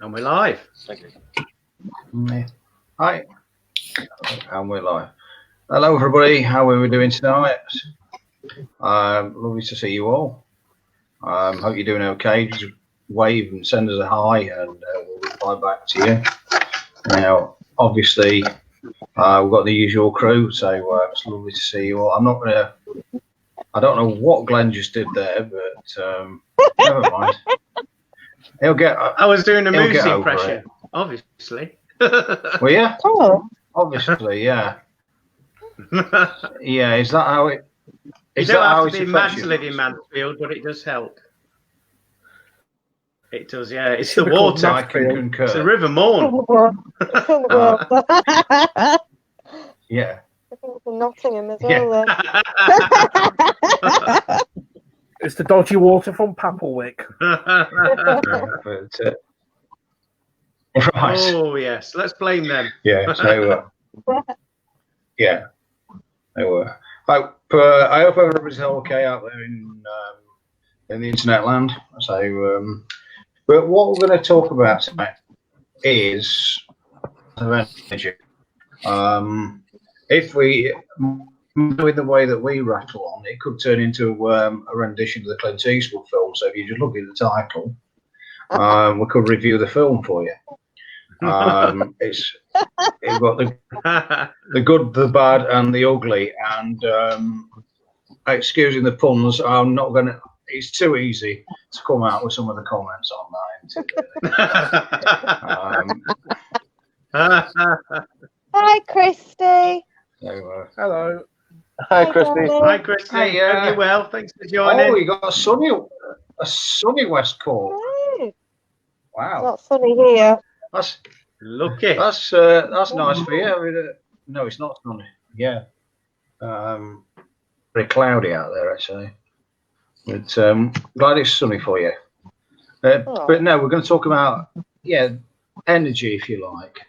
And we're live. Thank you. Hi. And we're live. Hello, everybody. How are we doing tonight? Lovely to see you all. Hope you're doing okay. Just wave and send us a hi, and we'll reply back to you. Now, obviously, we've got the usual crew, so it's lovely to see you all. I don't know what Glynn just did there, but never mind. He'll get. I was doing a moose impression, obviously. Well, yeah. Oh. Obviously, yeah. Yeah, is that how it? You don't have to be mad to live in Mansfield, but it does help. It does, yeah. It's the water. I can concur. It's the River Mourne. Yeah. I think it's in Nottingham as well. It's the dodgy water from Papelwick. Right. Oh yes, let's blame them. Yeah. So. Yeah. They were. I hope everybody's okay out there in the internet land. So, but what we're going to talk about tonight is energy. If we with the way that we rattle on, it could turn into a rendition of the Clint Eastwood film. So if you just look at the title, we could review the film for you. It's got the good, the bad, and the ugly. And excusing the puns, I'm not gonna. It's too easy to come out with some of the comments on that. Hi, Christy. Hello. Hi, Christy. Hi, Christy. Hey, hope you're well. Thanks for joining. Oh, you got a sunny West Court. Right. Wow. It's not sunny here. That's lucky. That's nice for you. No, it's not sunny. Yeah. Very cloudy out there actually. But glad it's sunny for you. But no, we're going to talk about energy, if you like,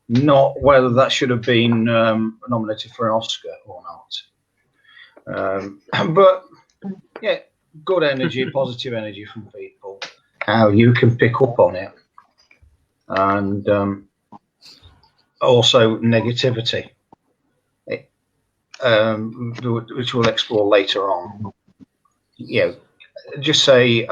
not whether that should have been nominated for an Oscar or not. But yeah, good energy, positive energy from people. How you can pick up on it. And also negativity, which we'll explore later on. Yeah, just say,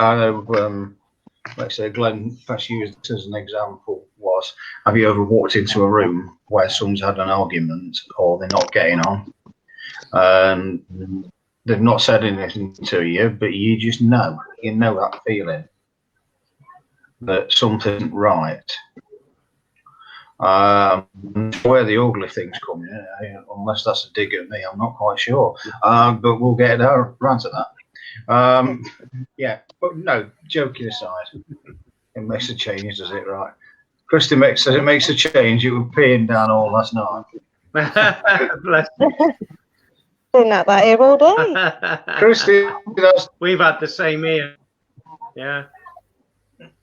let's say Glynn first used as an example was, have you ever walked into a room where someone's had an argument or they're not getting on? They've not said anything to you, but you just know, that feeling that something ain't right. Where the ugly things come in, unless that's a dig at me, I'm not quite sure. But we'll get around to that. Yeah, but no, joking aside, it makes a change, does it? Right? Christy says it makes a change. You were peeing down all last night. Bless you. Been like that here all day. Christy, we've had the same here. Yeah.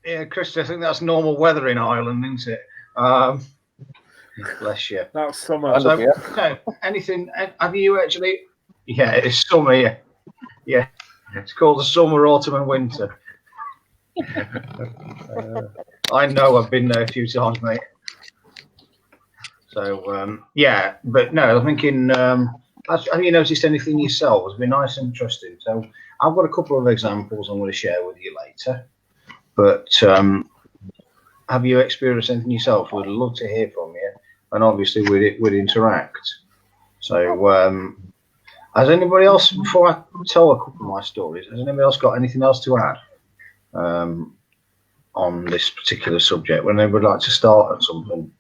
Yeah, Christy, I think that's normal weather in Ireland, isn't it? Bless you. That's summer. So, no, anything? Have you actually? Yeah, it's summer. Yeah, yeah. It's called the summer, autumn, and winter. I know. I've been there a few times, mate. So yeah, but no, I'm thinking. Have you noticed anything yourself? It's been nice and interesting. So I've got a couple of examples I'm going to share with you later. But have you experienced anything yourself? We'd love to hear from you, and obviously we'd interact. So, has anybody else, before I tell a couple of my stories, has anybody else got anything else to add on this particular subject? When they would like to start at something?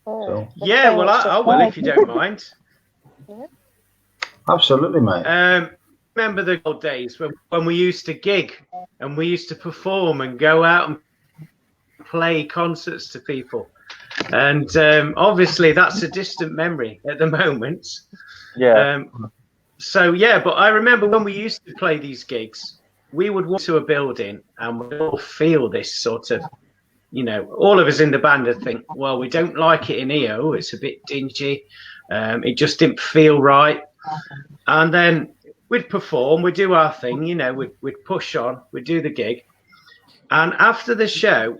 So. Yeah, well, I will if you don't mind. Absolutely, mate. Remember the old days when we used to gig and we used to perform and go out and play concerts to people, and obviously that's a distant memory at the moment. Yeah. So yeah, but I remember when we used to play these gigs, we would walk to a building and we'd all feel this sort of, all of us in the band would think, well, we don't like it in here. Oh, it's a bit dingy. It just didn't feel right. And then we'd perform, we'd do our thing, we'd push on, we'd do the gig. And after the show,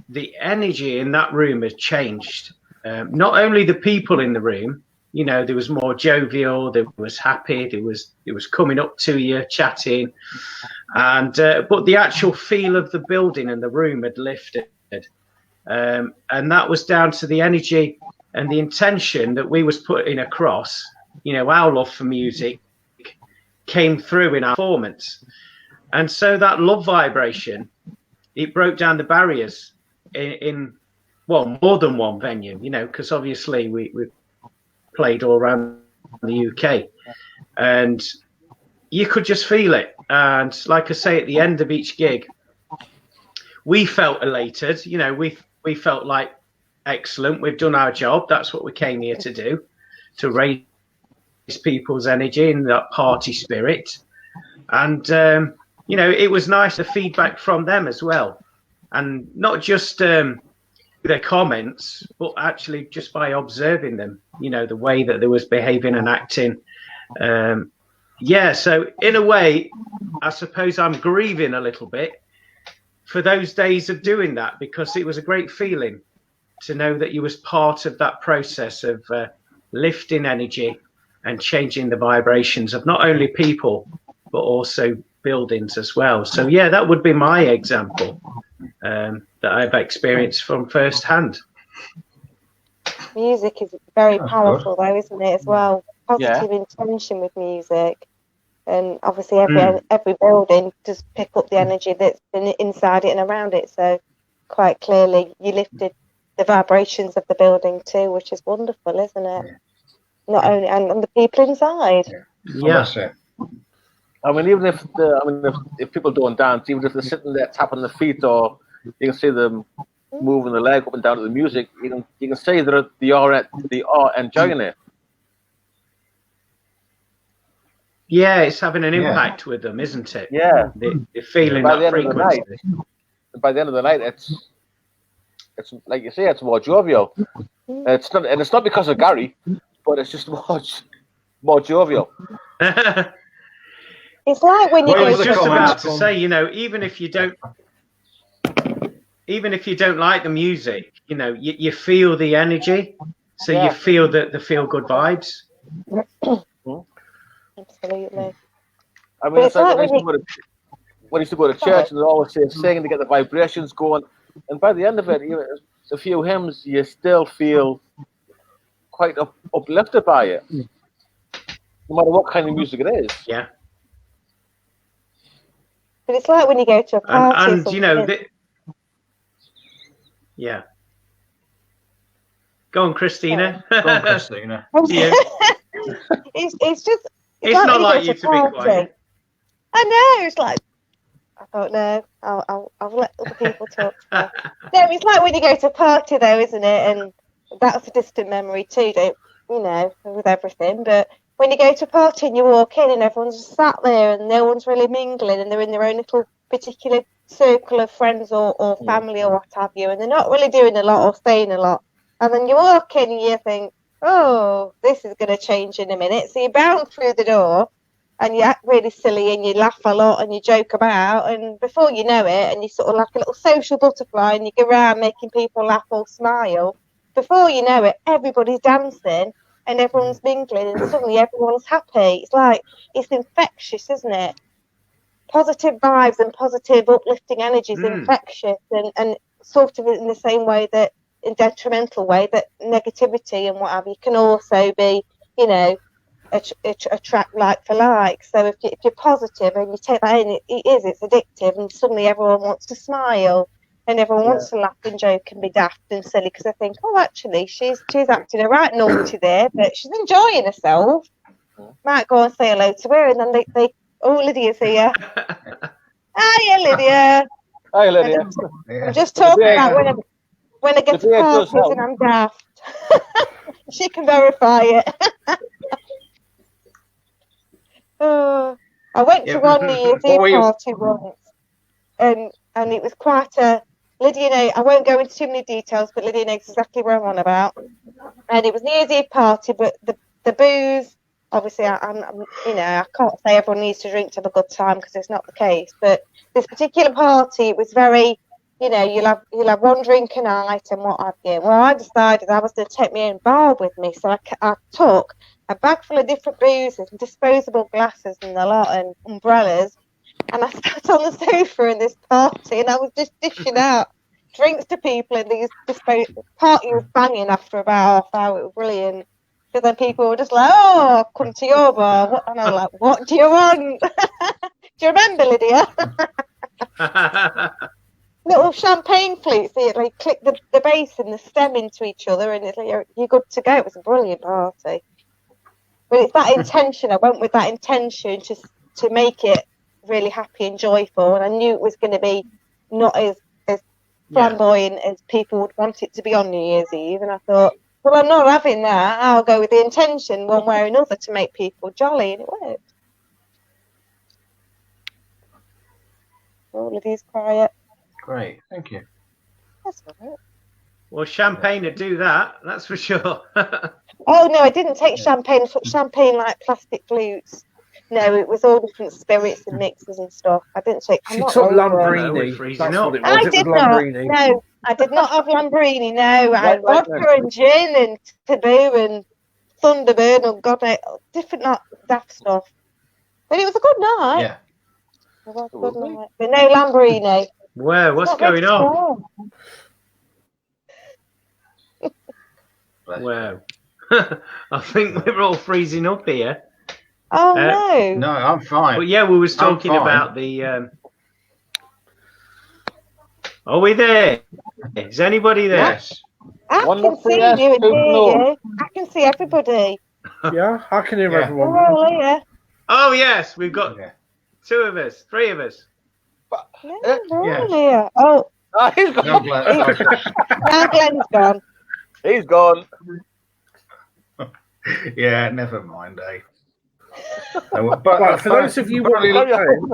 the energy in that room had changed. Not only the people in the room, you know, there was more jovial, there was happy, there was coming up to you, chatting, and but the actual feel of the building and the room had lifted, and that was down to the energy and the intention that we was putting across. You know, our love for music came through in our performance, and so that love vibration, it broke down the barriers in well, more than one venue, you know, because obviously we played all around the UK, and you could just feel it. And like I say, at the end of each gig, we felt elated. You know, we felt like, excellent, we've done our job. That's what we came here to do, to raise people's energy and that party spirit. And you know, it was nice, the feedback from them as well, and not just their comments, but actually just by observing them, you know, the way that they was behaving and acting. Yeah, so in a way, I suppose I'm grieving a little bit for those days of doing that, because it was a great feeling to know that you was part of that process of lifting energy and changing the vibrations of not only people, but also buildings as well. So yeah, that would be my example that I've experienced from first hand. Music is very powerful, though, isn't it? As well, positive intention with music, and obviously every building does pick up the energy that's been inside it and around it. So quite clearly, you lifted the vibrations of the building too, which is wonderful, isn't it? Not only and the people inside. Yeah. I mean, even if people don't dance, even if they're sitting there tapping their feet, or you can see them moving the leg up and down to the music, you can see that they are enjoying it. Yeah, it's having an impact with them, isn't it? Yeah, they're feeling that frequency. By the end of the night, it's like you say, it's more jovial. It's not because of Gary, but it's just more jovial. It's like when you I go was just about to say, you know, even if you don't like the music, you know, you feel the energy, so you feel the feel-good vibes. Absolutely. I mean, it's like when I used to go to church, and they always say sing to get the vibrations going, and by the end of it, you know, a few hymns, you still feel quite uplifted by it, no matter what kind of music it is. Yeah. But it's like when you go to a party. And you know, yeah. Go on, Christina. Go on, Christina. Yeah. It's just. It's like not like you to be quiet. I know. It's like, I don't know. I'll let other people talk. No, it's like when you go to a party, though, isn't it? And that's a distant memory too, you know, with everything. But when you go to a party and you walk in and everyone's sat there and no one's really mingling and they're in their own little particular circle of friends or family or what have you, and they're not really doing a lot or saying a lot. And then you walk in and you think, oh, this is going to change in a minute. So you bounce through the door and you act really silly and you laugh a lot and you joke about, and before you know it, and you're sort of like a little social butterfly and you go around making people laugh or smile. Before you know it, everybody's dancing and everyone's mingling and suddenly everyone's happy. It's like, it's infectious, isn't it? Positive vibes and positive uplifting energy is infectious, and sort of in the same way that, in detrimental way, that negativity and what have you can also be, you know, attract like for like. So if you're positive and you take that in, it's addictive, and suddenly everyone wants to smile and everyone wants to laugh and joke and be daft and silly because they think, oh, actually she's acting a right naughty there, but she's enjoying herself. Might go and say hello to her, and then they oh, Lydia's here. Hiya, Lydia. Hi, Lydia. I'm just talking about when I get to parties and I'm daft. She can verify it. I went to one New Year's Eve party once, and it was quite a Lydia. I won't go into too many details, but Lydia knows exactly what I'm on about. And it was New Year's Eve party, but the booze obviously, I can't say everyone needs to drink to have a good time because it's not the case. But this particular party, it was very, you'll have one drink a night and what have you. Well, I decided I was going to take my own bar with me, so I took a bag full of different boozes and disposable glasses and a lot and umbrellas, and I sat on the sofa in this party and I was just dishing out drinks to people in these party was banging after about half hour. It was brilliant. Because then people were just like, "Oh, I've come to your bar." And I was like, "What do you want?" Do you remember, Lydia? Little champagne flutes. They click the base and the stem into each other, and it's like you're good to go. It was a brilliant party. But it's that intention. I went with that intention just to make it really happy and joyful, and I knew it was going to be not as flamboyant as people would want it to be on New Year's Eve. And I thought, well, I'm not having that. I'll go with the intention one way or another to make people jolly, and it worked. All of these quiet. Great, thank you. That's all right. Well, champagne to do that, that's for sure. Oh no, I didn't take champagne. I took champagne like plastic flutes. No, it was all different spirits and mixes and stuff. I didn't take. She took Lambrini. freezing That's up. what it was. I It was did not. Lambrini. No, I did not have Lambrini. No, I had vodka and gin and Taboo and Thunderbird and God knows, different daft stuff. But it was a good night. Yeah. It was a good night. But no Lambrini. Where? What's going on? Wow. I think we're all freezing up here. Oh no. No, I'm fine. But yeah, we was talking about the. Are we there? Is anybody there? Yes. I can see you and hear you. I can see everybody. Yeah, I can hear everyone. We're all here. Oh yes, we've got 2 of us, 3 of us. Yeah, we're all here. Oh, he's gone. now Glenn's gone. He's gone. Yeah, never mind, eh? But for those of you watching,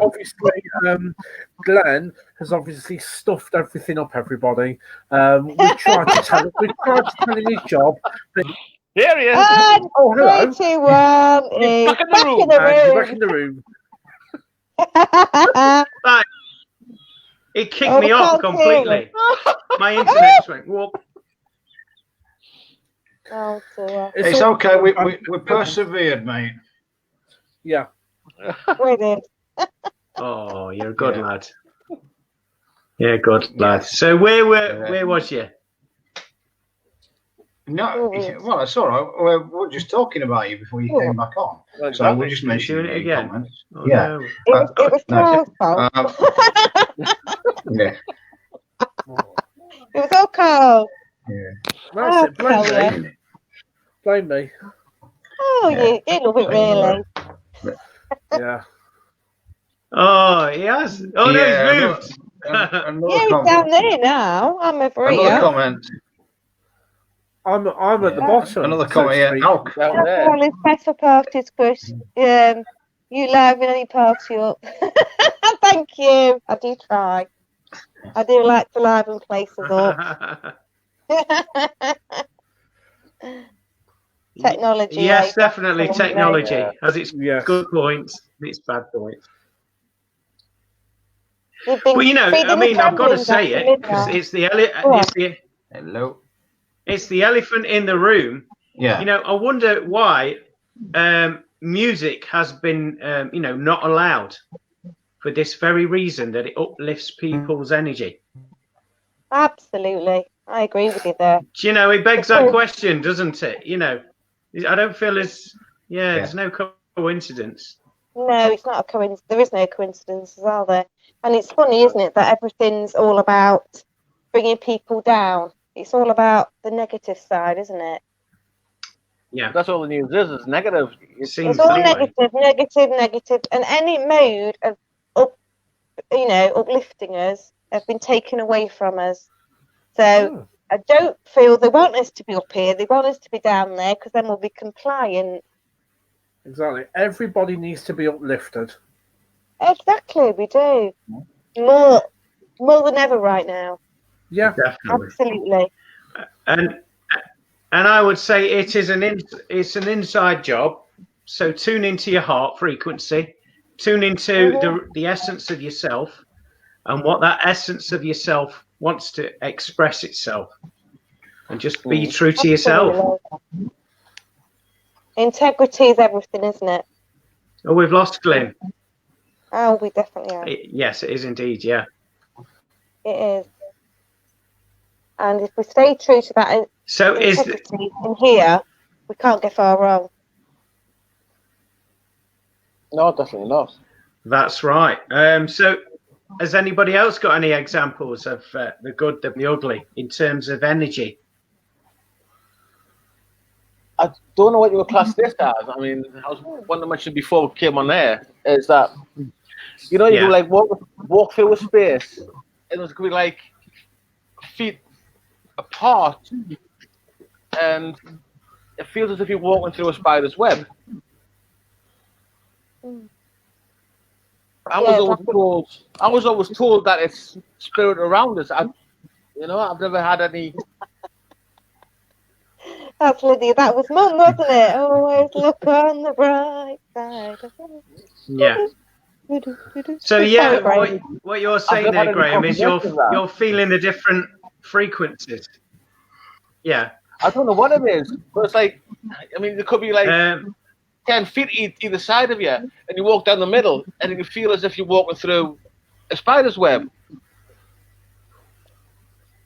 obviously, Glenn has obviously stuffed everything up. Everybody, we tried to tell him his job. But here he is. And oh, hello. 3, 2, 1. He's back in the room. Right. It kicked me off completely. My internet went whoop. Oh dear. It's okay. We persevered, mate. Yeah. We did. Oh, you're a good lad. Yeah, good lad. So where was you? No, well, it's all right. We're just talking about you before you came back on. So we're just mentioning it again. Comments. Oh, yeah. no. It was Carl's fault. Yeah. It was all Carl. Yeah. That's it. Blame me. Blame me. Oh, you love it, really. Yeah. Oh, he has. Oh, no, he's moved. Yeah, he's down there now. I'm over here. Another comment. I'm at the bottom. Another comment here. Down there. Well, it's better parties, Chris. You liven any party up. Thank you. I do try. I do like to liven places up. Technology. Yes, definitely. Technology has its Yes. good points and its bad points. Well, you know, I mean, I've got to say it because it's the Hello. It's the elephant in the room. Yeah. You know, I wonder why music has been, not allowed for this very reason, that it uplifts people's energy. Absolutely. I agree with you there. Do you know, it begs that question, doesn't it? You know, I don't feel there's no coincidence. No, it's not a coincidence. There is no coincidences, are there? And it's funny, isn't it, that everything's all about bringing people down. It's all about the negative side, isn't it? Yeah. That's all the news is. It's negative. It's all negative. And any mode of uplifting us have been taken away from us. So I don't feel they want us to be up here. They want us to be down there because then we'll be compliant. Exactly. Everybody needs to be uplifted. Exactly, we do. More than ever right now. Yeah, definitely. Absolutely. And I would say it's an inside job So tune into your heart frequency, tune into the essence of yourself and what that essence of yourself wants to express itself, and just be true to yourself. Integrity is everything, isn't it? Oh, we've lost Glynn. Oh, we definitely are. Yes, it is indeed, yeah. It is. And if we stay true to that integrity in here, we can't get far wrong. No, definitely not. That's right. So has anybody else got any examples of the good, the ugly in terms of energy? I don't know what you would class this as. I mean, I was one to mention before we came on there is that, you know, you can like walk through a space and it's going to be like feet apart and it feels as if you're walking through a spider's web. I was always told that it's spirit around us. I've never had any. That's Lydia. That was Mum, wasn't it? Always look on the bright side. Yeah. So yeah, what you're saying there, Graeme, is you're feeling the different frequencies. Yeah. I don't know what it is, but it's like, I mean, it could be like 10 feet either side of you, and you walk down the middle, and you feel as if you're walking through a spider's web.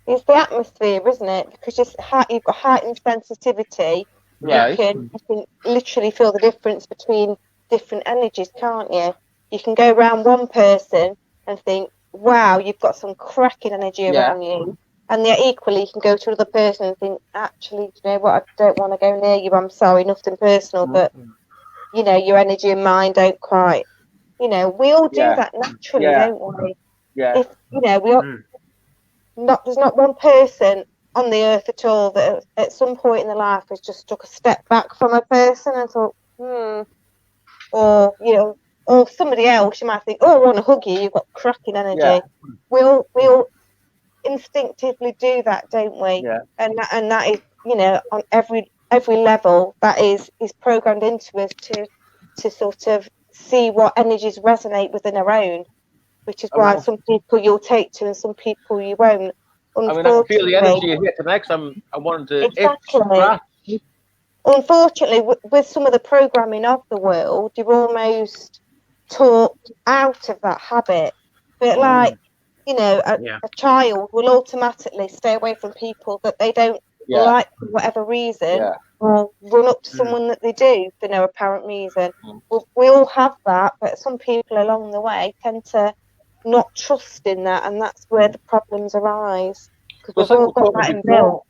It's the atmosphere, isn't it? Because you've got heightened sensitivity. Right. You can literally feel the difference between different energies, can't you? You can go around one person and think, wow, you've got some cracking energy around you. And yet equally, you can go to another person and think, actually, you know what, I don't want to go near you. I'm sorry, nothing personal, but, you know, your energy and mine don't quite. You know, we all do that naturally, don't we? Yeah. If, you know, we all... there's not one person on the earth at all that at some point in their life has just took a step back from a person and thought, or, you know, or somebody else, you might think, oh, I want to hug you, you've got cracking energy. Yeah. We all instinctively do that, don't we? Yeah. And that is, you know, on every level, that is programmed into us to sort of see what energies resonate within our own. Which is why some people you'll take to and some people you won't. I mean, I can feel the energy here tonight. I'm wanting to. Exactly. Unfortunately, with some of the programming of the world, you're almost taught out of that habit. But like, you know, a child will automatically stay away from people that they don't like for whatever reason, or run up to someone that they do for no apparent reason. We all have that, but some people along the way tend to not trust in that, and that's where the problems arise. Because we've all got that inbuilt.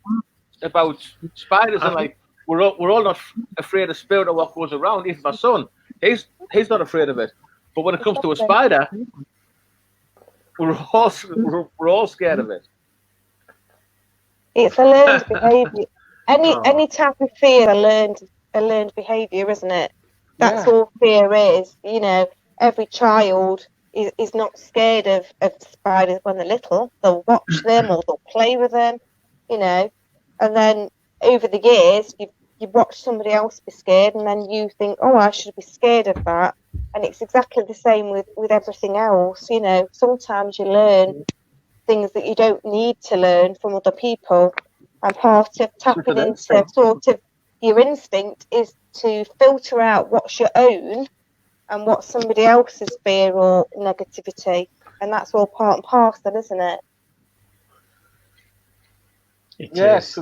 About spiders, and like we're all not afraid of spirit or what goes around. Even my son, he's not afraid of it. But when it comes to a spider, we're all scared of it. It's a learned behaviour. Any type of fear, a learned behaviour, isn't it? That's all fear is. You know, every child is not scared of spiders when they're little. They'll watch them or they'll play with them, you know. And then over the years, you watch somebody else be scared, and then you think, oh, I should be scared of that. And it's exactly the same with everything else, you know. Sometimes you learn things that you don't need to learn from other people. And part of tapping into sort of your instinct is to filter out what's your own and what's somebody else's fear or negativity. And that's all part and parcel, isn't it? Yes.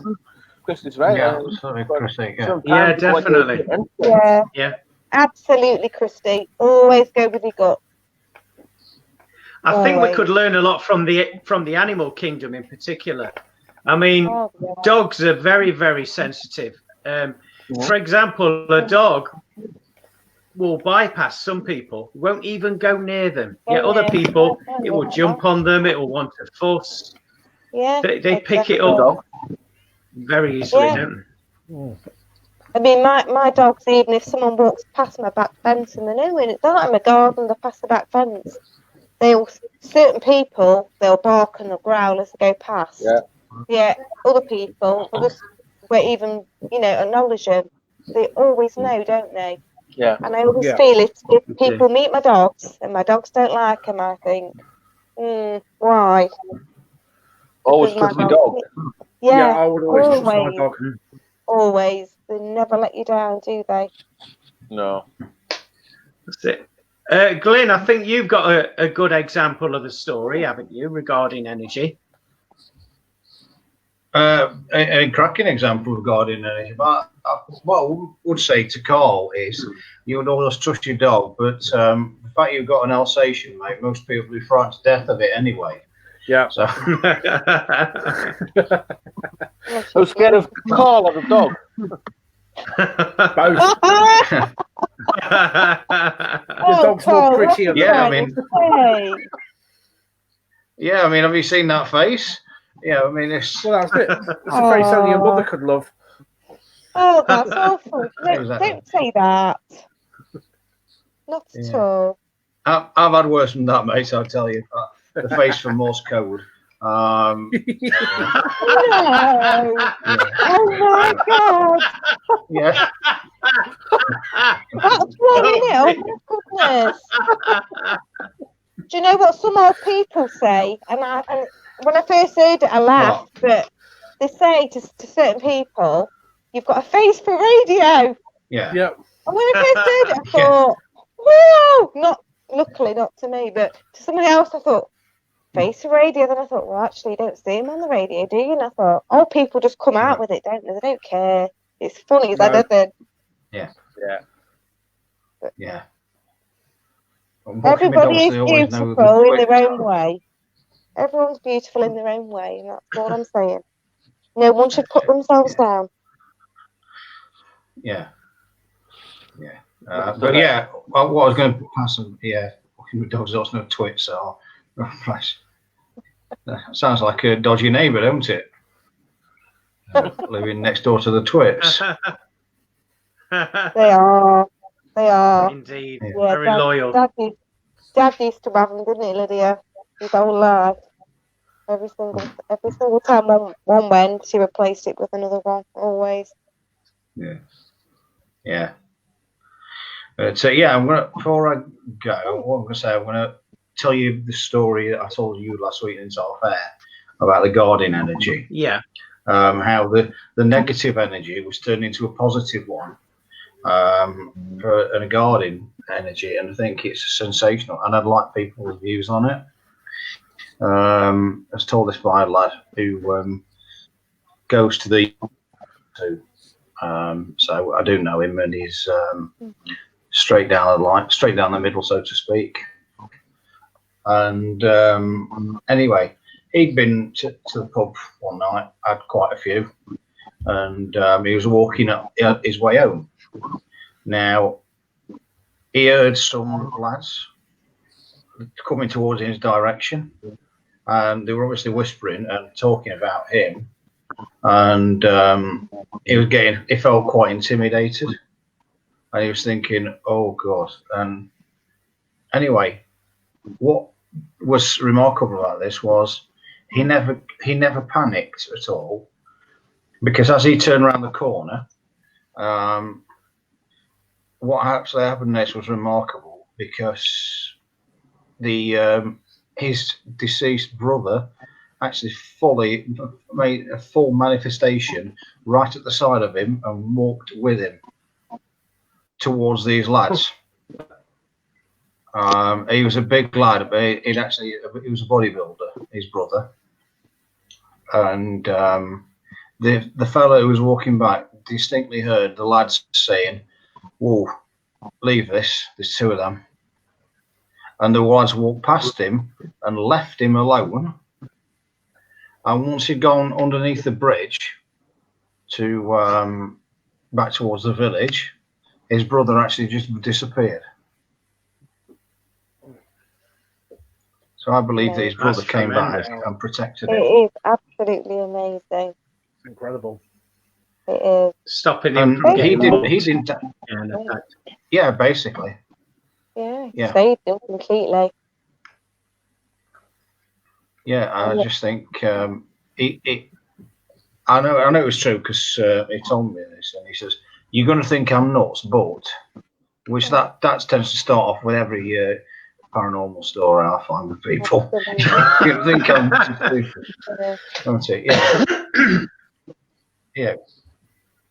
Christy's right. Yeah, definitely. Yeah. Absolutely, Christy. Always go with your gut. I think we could learn a lot from the animal kingdom in particular. I mean, dogs are very, very sensitive. For example, a dog will bypass some people, won't even go near them. Yet other people, it will jump on them, it will want to fuss. Yeah, they pick it up very easily, don't they? I mean, my dogs, even if someone walks past my back fence and they know it's not in my garden, they're past the back fence. Certain people, they'll bark and they'll growl as they go past. Yeah, other people, won't even, you know, acknowledge them. They always know, don't they? Yeah. And I always feel if people meet my dogs and my dogs don't like them, I think, why? Always trust your dog. Yeah, I would always trust my dog. Always. They never let you down, do they? No. That's it. Glynn, I think you've got a good example of the story, haven't you, regarding energy? A cracking example regarding energy. But what I would say to Carl is you would always trust your dog, but the fact you've got an Alsatian, mate, most people would be frightened to death of it anyway. Yeah. So I was scared of Carl or the dog. Both. The dog's more prettier. Yeah, I mean, have you seen that face? Yeah, I mean, it's that's it. It's a face only a mother could love. Oh, that's awful. Don't say that. Not at all. I've had worse than that, mate. I'll tell you. The face from Morse code. No. Oh my God. Yeah. That's wrong, isn't it? Oh my goodness. Do you know what some old people say? And when I first heard it, I laughed. But they say to certain people, "You've got a face for radio." Yeah. Yep. And when I first heard it, I thought, "Whoa!" Luckily not to me, but to somebody else, I thought, "Face for radio." Then I thought, well, actually, you don't see him on the radio, do you? And I thought, oh, people just come out with it, don't they? They don't care. It's funny as anything. Yeah. But yeah. Everybody is beautiful in their own way. Everyone's beautiful in their own way, and that's all I'm saying. No one should put themselves down. Yeah. But yeah, what I was going to pass on, walking with dogs, also no twits, so sounds like a dodgy neighbour, don't it? Living next door to the twits. They are. Indeed. Yeah, very loyal. Dad used to have them, didn't he, Lydia? His whole life. Every single time one went, she replaced it with another one, always. Yeah. So I'm gonna, before I go, what I'm gonna say, I'm gonna tell you the story that I told you last week in Off Air about the guardian energy. Yeah. How the negative energy was turned into a positive one. For a guardian energy, and I think it's sensational, and I'd like people's views on it. I was told this by a lad who goes to the so I do know him, and he's straight down the line, straight down the middle, so to speak. And anyway, he'd been to the pub one night, had quite a few, and he was walking up his way home. Now, he heard some lads coming towards his direction, and they were obviously whispering and talking about him, and he felt quite intimidated, and he was thinking, oh God. And anyway, what was remarkable about this was he never panicked at all, because as he turned around the corner, what actually happened next was remarkable, because his deceased brother actually made a full manifestation right at the side of him and walked with him towards these lads. He was a big lad, but he was a bodybuilder, his brother, and the fellow who was walking back distinctly heard the lads saying, "Whoa, leave this, there's two of them." And the lads walked past him and left him alone. And once he'd gone underneath the bridge to back towards the village, his brother actually just disappeared. So I believe that his brother came back and protected him. It is absolutely amazing. It's incredible. It is. Stopping him from getting Yeah, basically. Yeah, saved him completely. Yeah, I just think I know it was true, because he told me this, and he says, "You're going to think I'm nuts, but which that tends to start off with every paranormal story I find with people. You think I'm stupid, don't you? Yeah. Yeah.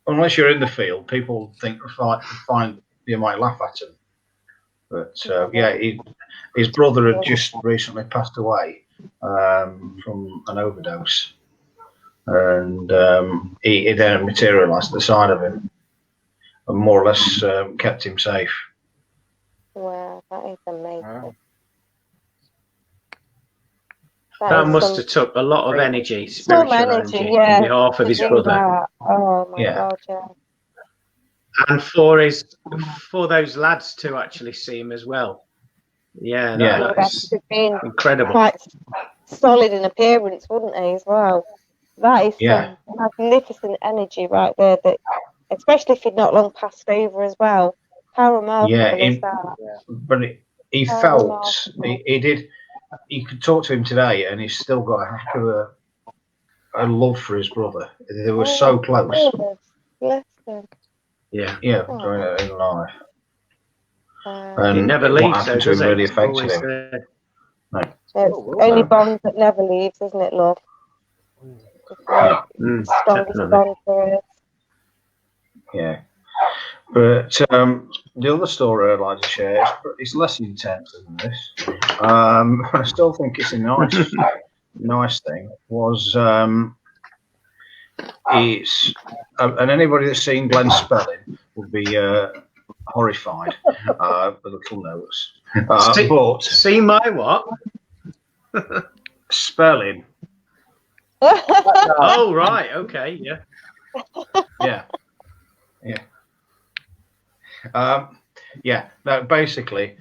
Unless you're in the field, people think find you might laugh at them. But yeah, his brother had just recently passed away from an overdose, and he then materialised at the side of him, and more or less kept him safe. Wow, that is amazing. Wow. That must have took a lot of energy, some spiritual energy, energy, yeah, on behalf of his do brother. that. Oh my Yeah. God, yeah. And for those lads to actually see him as well. Yeah, that is incredible. Quite solid in appearance, wouldn't he, as well? That is some magnificent energy right there, that, especially if he'd not long passed over as well. How remarkable is that? But he felt, he did, you could talk to him today and he's still got a heck of a love for his brother. They were so close. Bless him. Yeah. Yeah, during in life. He never what leaves, happened to him really affected him. No. It's only bond that never leaves, isn't it, love? Strongest bond for us. Yeah. But the other story I'd like to share is less intense than this. I still think it's a nice thing. Was it's and anybody that's seen Glenn's spelling would be horrified with little notes. But see my what? Spelling. Oh right, okay, yeah. Yeah. No, basically,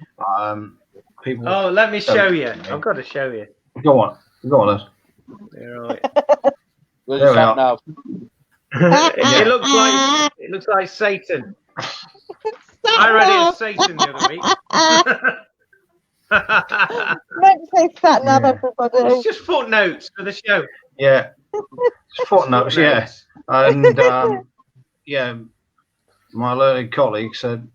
people. Oh, let me show you. I've got to show you. Go on. Then. You're right. Where's it at now? It looks like Satan. I read it as Satan the other week. Let's say sat nav, everybody. It's just footnotes for the show. Yeah. Footnotes, yeah. And my learned colleague said,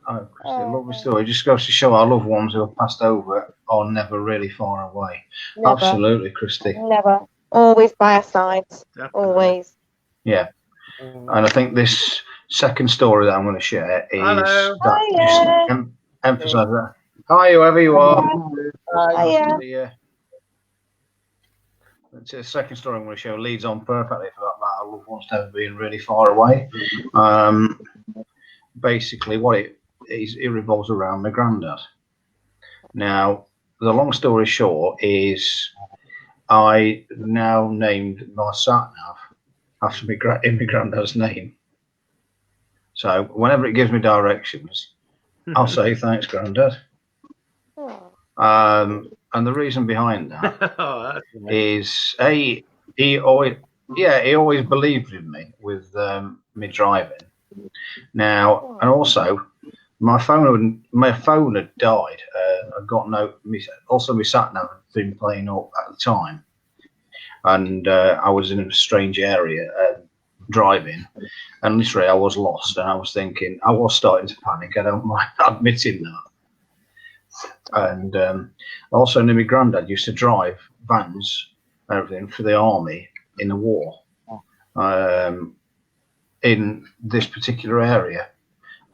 "Oh, Christy, lovely story. Just goes to show our loved ones who have passed over are never really far away." Never. Absolutely, Christy. Never. Always by our sides. Definitely. Always. Yeah. And I think this second story that I'm going to share is Hiya. emphasise that. Hi, whoever you are. Hiya. The second story I'm going to show leads on perfectly for that our loved ones never being really far away. Basically, what it revolves around my granddad. Now, the long story short is I now named my sat-nav after my granddad's name. So whenever it gives me directions, I'll say, "Thanks, Grandad." And the reason behind that is he always believed in me with me driving. Now, and also my phone had died. I got also my sat nav had been playing up at the time, and I was in a strange area driving, and literally I was lost, and I was starting to panic. I don't mind admitting that. And also knew my granddad used to drive vans and everything for the army in the war in this particular area.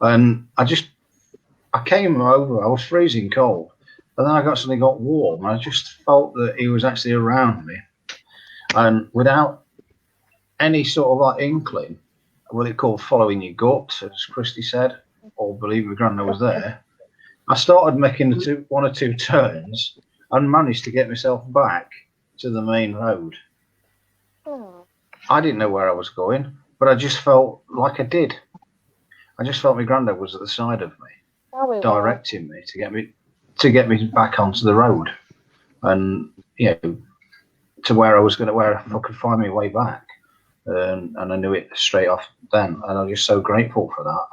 And I came over, I was freezing cold, and then I suddenly got warm, and I just felt that he was actually around me. And without any sort of like inkling, what it called following your gut, as Christy said, or believing my granddad was there, I started making one or two turns and managed to get myself back to the main road. I didn't know where I was going, but I just felt like I did. I just felt my granddad was at the side of me, directing me to get me back onto the road, and to where I could find my way back. And I knew it straight off then, and I'm just so grateful for that.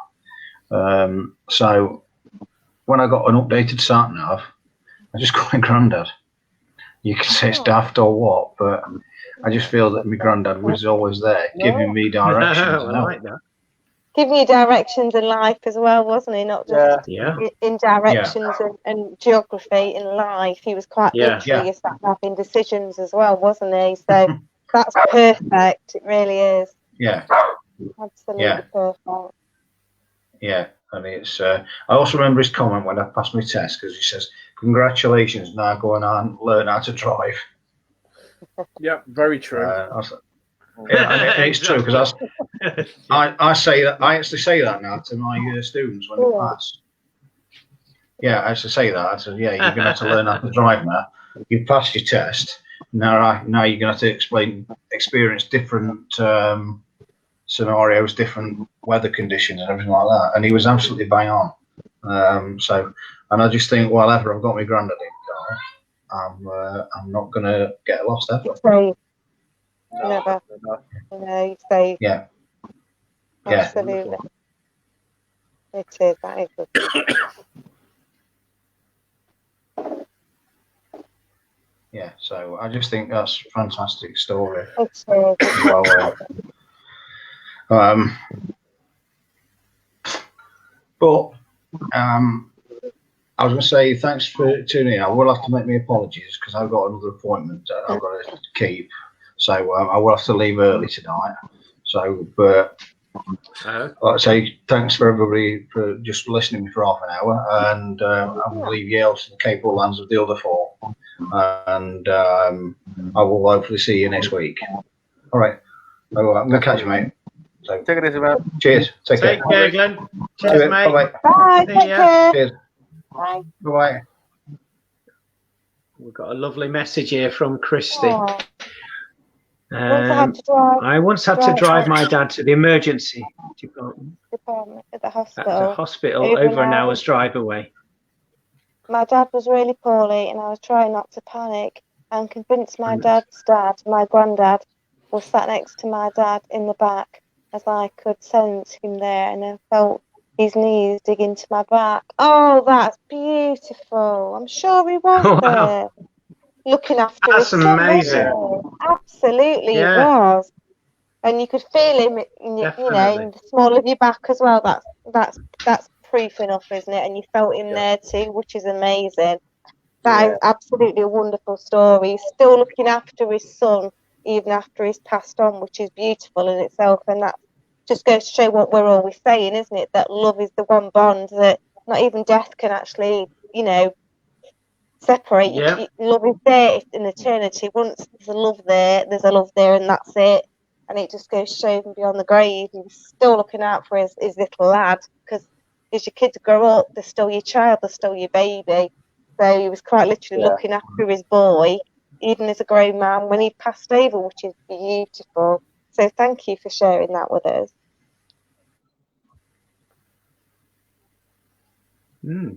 So when I got an updated sat nav, I just called my granddad. You can say it's daft or what, but I just feel that my granddad was always there, giving me directions. I like that. giving you directions in life as well, wasn't he? Not just in directions and geography in life. He was quite literally having decisions as well, wasn't he? So that's perfect. It really is. Yeah. Absolutely perfect. Yeah. And it's. I also remember his comment when I passed my test, because he says, "Congratulations, now go and learn how to drive." Yeah, very true. And it's true, because I say that, I actually say that now to my students when they pass. Yeah, I actually say that. I said, "Yeah, you're going to have to learn how to drive now. You passed your test. Now you're going to have to experience different scenarios, different weather conditions, and everything like that." And he was absolutely bang on. And I just think, well, ever I've got my granddad in car, I'm not going to get lost ever. Never. You say. Yeah. Absolutely. It is. That is good. Yeah, so I just think that's a fantastic story. It's but I was going to say thanks for tuning in. I will have to make my apologies because I've got another appointment that I've got to keep. So I will have to leave early tonight. So, but like I say, thanks for everybody for just listening for half an hour, and I will leave Yale to the capable lands of the other four. And I will hopefully see you next week. All right. I'm going to catch you, mate. So, take it easy, man. Cheers. Take care. Take care, Glenn. Cheers, mate. Bye-bye. Bye. Take care. Cheers. Bye. Bye-bye. We've got a lovely message here from Christy. I once had to drive my dad to the emergency department at the hospital. Over an hour's drive away. My dad was really poorly, and I was trying not to panic and convinced my dad's dad, my granddad, was sat next to my dad in the back, as I could sense him there, and I felt his knees dig into my back. Oh, that's beautiful. I'm sure he was there. Looking after us. That's amazing. Absolutely, it was. And you could feel him, in the small of your back as well. That's proof enough, isn't it? And you felt him there too, which is amazing. That is absolutely a wonderful story. He's still looking after his son even after he's passed on, which is beautiful in itself. And that just goes to show what we're always saying, isn't it? That love is the one bond that not even death can actually, separate. Love is there in eternity. Once there's a love there, and that's it. And it just goes to show him beyond the grave. He's still looking out for his little lad, because as your kids grow up, they're still your child, they're still your baby. So he was quite literally looking after his boy, even as a grown man, when he passed over, which is beautiful. So thank you for sharing that with us.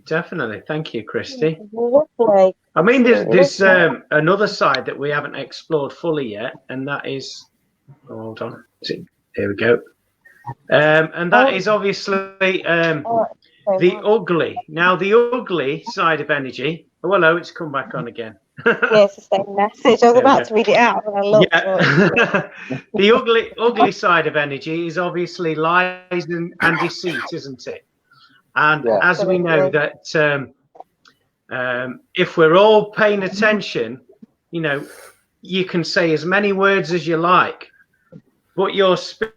Definitely. Thank you, Christy. Lovely. I mean, there's another side that we haven't explored fully yet, and that is... Oh, hold on. Here we go. And that is obviously the ugly. Now, the ugly side of energy... Oh, hello, it's come back on again. Yes, the same message. I was about to read it out, and I looked. The ugly side of energy is obviously lies and deceit, isn't it? And as we know that if we're all paying attention, you can say as many words as you like, but your spirit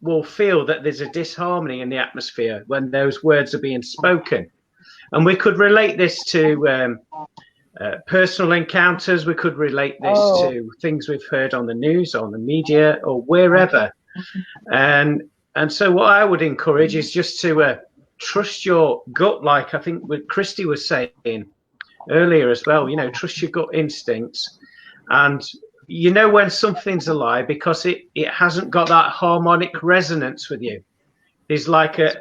will feel that there's a disharmony in the atmosphere when those words are being spoken. And we could relate this to personal encounters. We could relate this to things we've heard on the news, on the media, or wherever. And so what I would encourage is just to trust your gut, like I think what Christy was saying earlier as well. Trust your gut instincts. And when something's a lie because it hasn't got that harmonic resonance with you. There's like a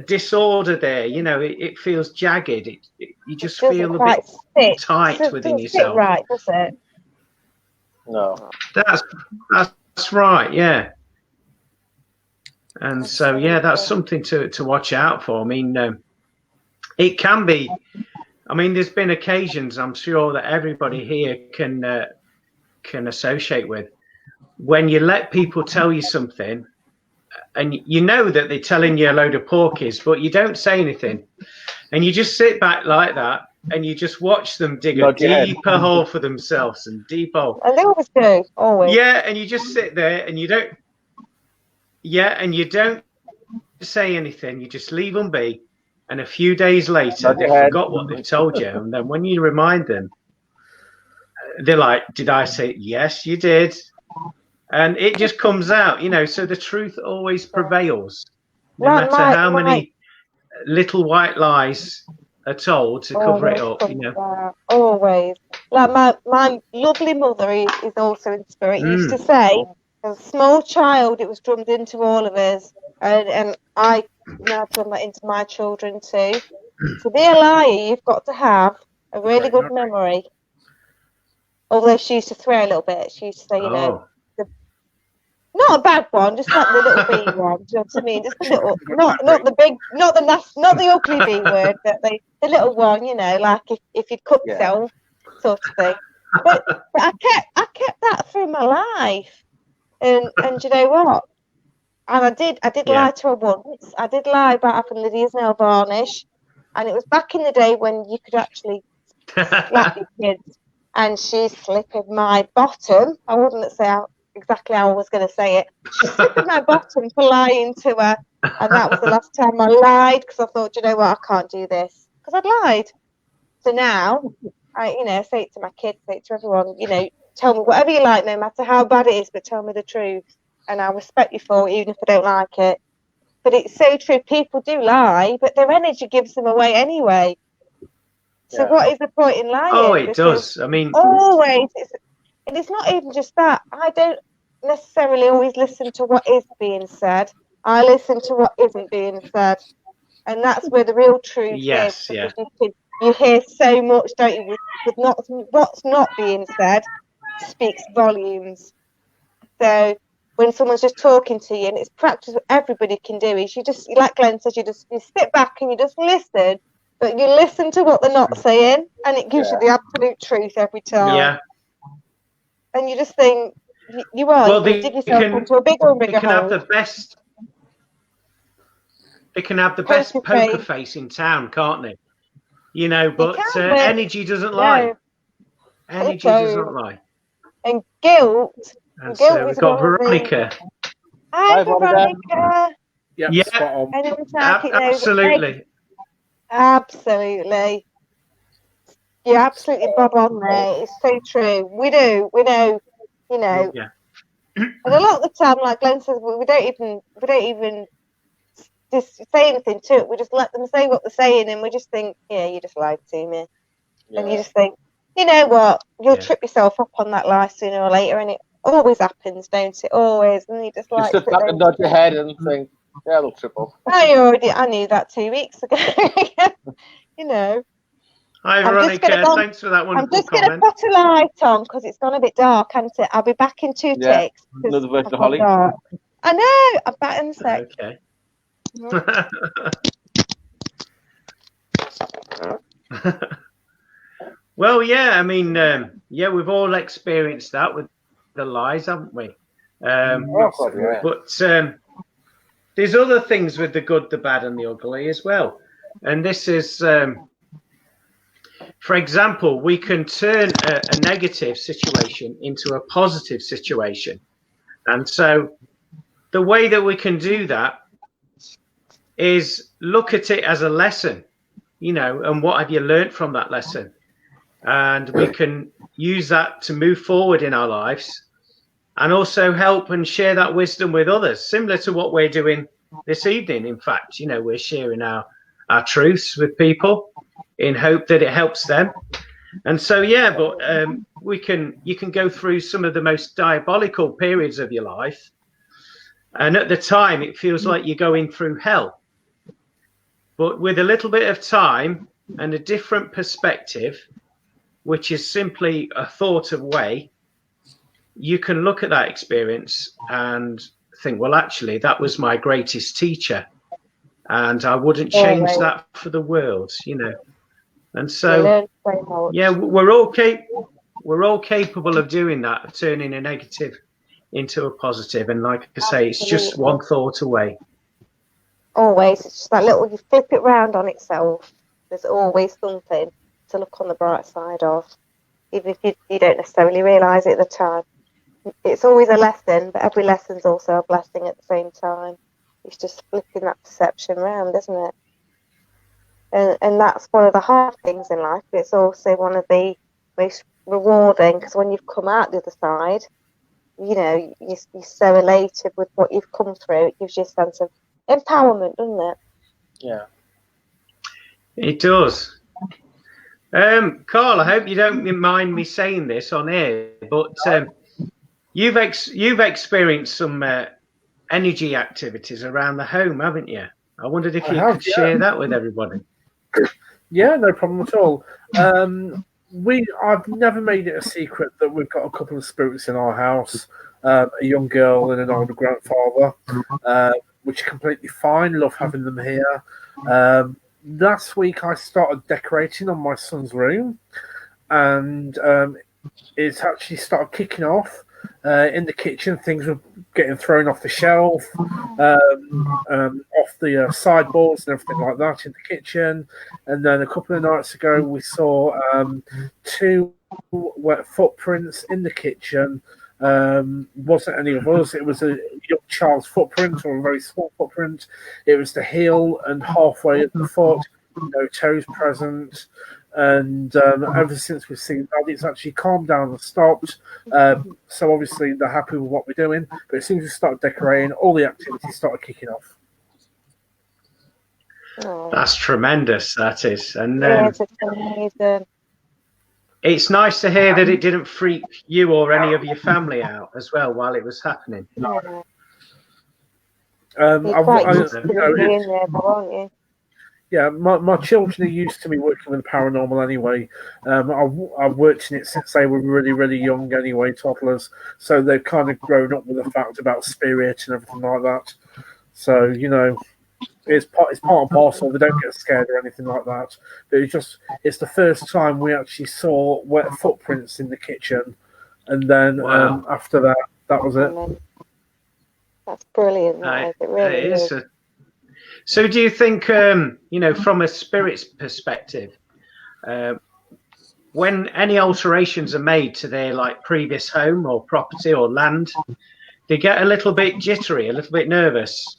disorder there. It feels jagged. You just feel a bit tight within yourself. Right, does it? No. That's right. Yeah. And so that's something to watch out for. I mean, it can be. I mean, there's been occasions I'm sure that everybody here can associate with when you let people tell you something and you know that they're telling you a load of porkies, but you don't say anything, and you just sit back like that, and you just watch them dig a deeper hole for themselves and deep hole. And they always do, always. Yeah, and you just sit there and you don't. Yeah, and you don't say anything. You just leave them be, and a few days later they forgot what they've told you, and then when you remind them, they're like, "Did I say yes? You did." And it just comes out, so the truth always prevails, no matter how many little white lies are told to cover it up, Always. Like my lovely mother is also in spirit. Used to say, as a small child, it was drummed into all of us, and I now drum that into my children too. To be a liar, you've got to have a really good memory. Although she used to swear a little bit. She used to say, not a bad one, just like the little B one. Do you know what I mean? Just the little, not the big, not the ugly B word, but the little one. Like if you'd cut yourself, sort of thing. But I kept that through my life, and you know what? And I did lie to her once. I did lie about having Lydia's nail varnish, and it was back in the day when you could actually slap your kids. And she slipped my bottom. I wouldn't say exactly how I was going to say it. She slipped my bottom for lying to her, and that was the last time I lied, because I thought, you know what, I can't do this because I'd lied. So now I say it to my kids, say it to everyone, tell me whatever you like, no matter how bad it is, but tell me the truth, and I'll respect you for it, even if I don't like it. But it's so true. People do lie, but their energy gives them away anyway. So what is the point in lying? Oh, it does. I mean, always. And it's not even just that. I don't necessarily always listen to what is being said. I listen to what isn't being said. And that's where the real truth is. Yeah. You hear so much, don't you, with what's not being said speaks volumes. So when someone's just talking to you, and it's practice what everybody can do, is you just, like Glenn says, you sit back and you just listen. But you listen to what they're not saying, and it gives you the absolute truth every time. Yeah. And you just think, you dig yourself into a bigger and bigger hole. Have the best. They can have the best poker face in town, can't they? But energy doesn't lie. Energy doesn't lie. And guilt. And so we've got Veronica. Hi, Veronica. Yeah. Spot on. Absolutely. Absolutely. You're absolutely bob on there. It's so true. We know. Yeah. And a lot of the time, like Glenn says, we don't even just say anything to it. We just let them say what they're saying, and we just think, yeah, you just lied to me. Yeah. And you just think, you know what? You'll trip yourself up on that lie sooner or later, and it always happens, don't it? Always. And you just sit back and nod your head and think, yeah, they'll trip up. I knew that 2 weeks ago. Hi, Veronica. Thanks for that wonderful comment. I'm just going to put a light on because it's gone a bit dark, hasn't it? I'll be back in 2 ticks. Another version of Holly. Dark. I know. I'm back in a sec. Okay. Well, yeah. I mean, we've all experienced that with the lies, haven't we? But there's other things with the good, the bad, and the ugly as well. And this is, for example, we can turn a negative situation into a positive situation. And so the way that we can do that is look at it as a lesson, and what have you learned from that lesson? And we can use that to move forward in our lives and also help and share that wisdom with others, similar to what we're doing this evening. In fact, we're sharing our truths with people in hope that it helps them. And so, you can go through some of the most diabolical periods of your life. And at the time, it feels like you're going through hell. But with a little bit of time and a different perspective, which is simply a thought away, you can look at that experience and think, well, actually, that was my greatest teacher, and I wouldn't change that for the world, And so, we're all capable of doing that, of turning a negative into a positive. And like I say, it's just one thought away. Always. It's just that little, you flip it round on itself. There's always something to look on the bright side of, even if you don't necessarily realise it at the time. It's always a lesson, but every lesson's also a blessing at the same time. It's just flipping that perception round, isn't it? And that's one of the hard things in life, but it's also one of the most rewarding, because when you've come out the other side, you know, you're so elated with what you've come through. It gives you a sense of empowerment, doesn't it? Yeah. It does. Carl, I hope you don't mind me saying this on air, but you've experienced some energy activities around the home, haven't you? I wondered if you could share that with everybody. Yeah, no problem at all. I've never made it a secret that we've got a couple of spirits in our house, a young girl and an older grandfather, which are completely fine. Love having them here. Last week I started decorating on my son's room, and it's actually started kicking off. In the kitchen, things were getting thrown off the shelf, off the sideboards and everything like that in the kitchen. And then a couple of nights ago, we saw 2 wet footprints in the kitchen. Wasn't any of us. It was a young child's footprint, or a very small footprint. It was the heel and halfway at the foot, no toes present. And ever since we've seen that, it's actually calmed down and stopped. So obviously they're happy with what we're doing. But as soon as we started decorating, all the activities started kicking off. That's tremendous, that is. And it's nice to hear that it didn't freak you or any of your family out as well while it was happening. Yeah, my children are used to me working with the paranormal anyway. I've worked in it since they were really, really young anyway, toddlers. So they've kind of grown up with the fact about spirit and everything like that. So, you know, it's part and parcel. They don't get scared or anything like that. But it's the first time we actually saw wet footprints in the kitchen. And then after that, that was it. That's brilliant. It really is. So do you think, from a spirit's perspective, when any alterations are made to their previous home or property or land, they get a little bit jittery, a little bit nervous,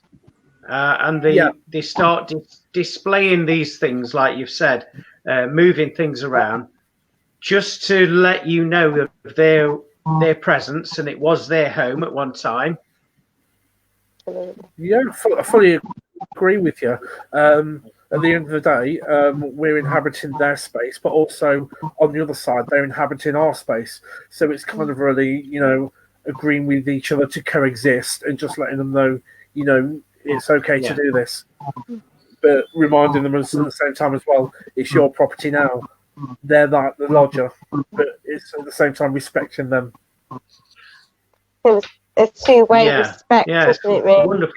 and they start displaying these things, like you've said, moving things around, just to let you know of their presence, and it was their home at one time. Yeah, I fully agree with you. At the end of the day, we're inhabiting their space, but also on the other side, they're inhabiting our space. So it's kind of really, agreeing with each other to coexist and just letting them know, it's okay to do this. But reminding them at the same time as well, it's your property now. They're the lodger, but it's at the same time respecting them. It's two-way respect, isn't it, really?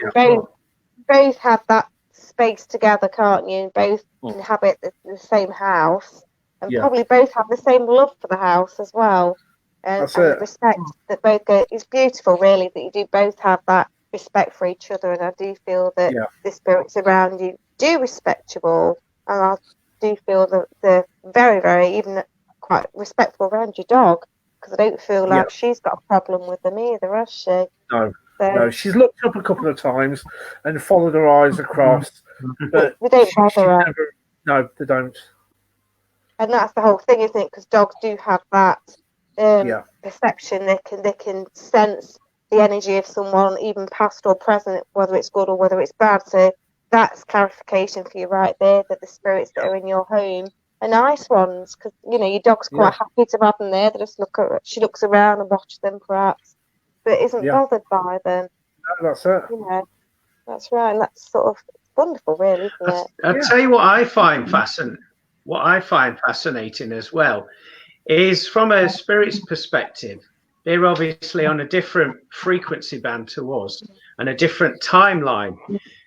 Both have that space together, can't you? Both inhabit the same house, and probably both have the same love for the house as well. And respect that both go. It's beautiful, really, that you do both have that respect for each other. And I do feel that the spirits around you do respect you all, and I do feel that they're very, very, even quite respectful around your dog, because I don't feel like she's got a problem with them either, has she? No, she's looked up a couple of times and followed her eyes across, but they don't bother her. No, they don't. And that's the whole thing, isn't it? Because dogs do have that perception. They can sense the energy of someone, even past or present, whether it's good or whether it's bad. So that's clarification for you right there, that the spirits that are in your home are nice ones, because your dog's quite happy to have them there. They just she looks around and watches them, perhaps, but isn't bothered by them. No, that's it. That's right. And that's sort of wonderful, really, isn't it? I'll tell you what I find fascinating as well is, from a spirit's perspective, they're obviously on a different frequency band to us and a different timeline.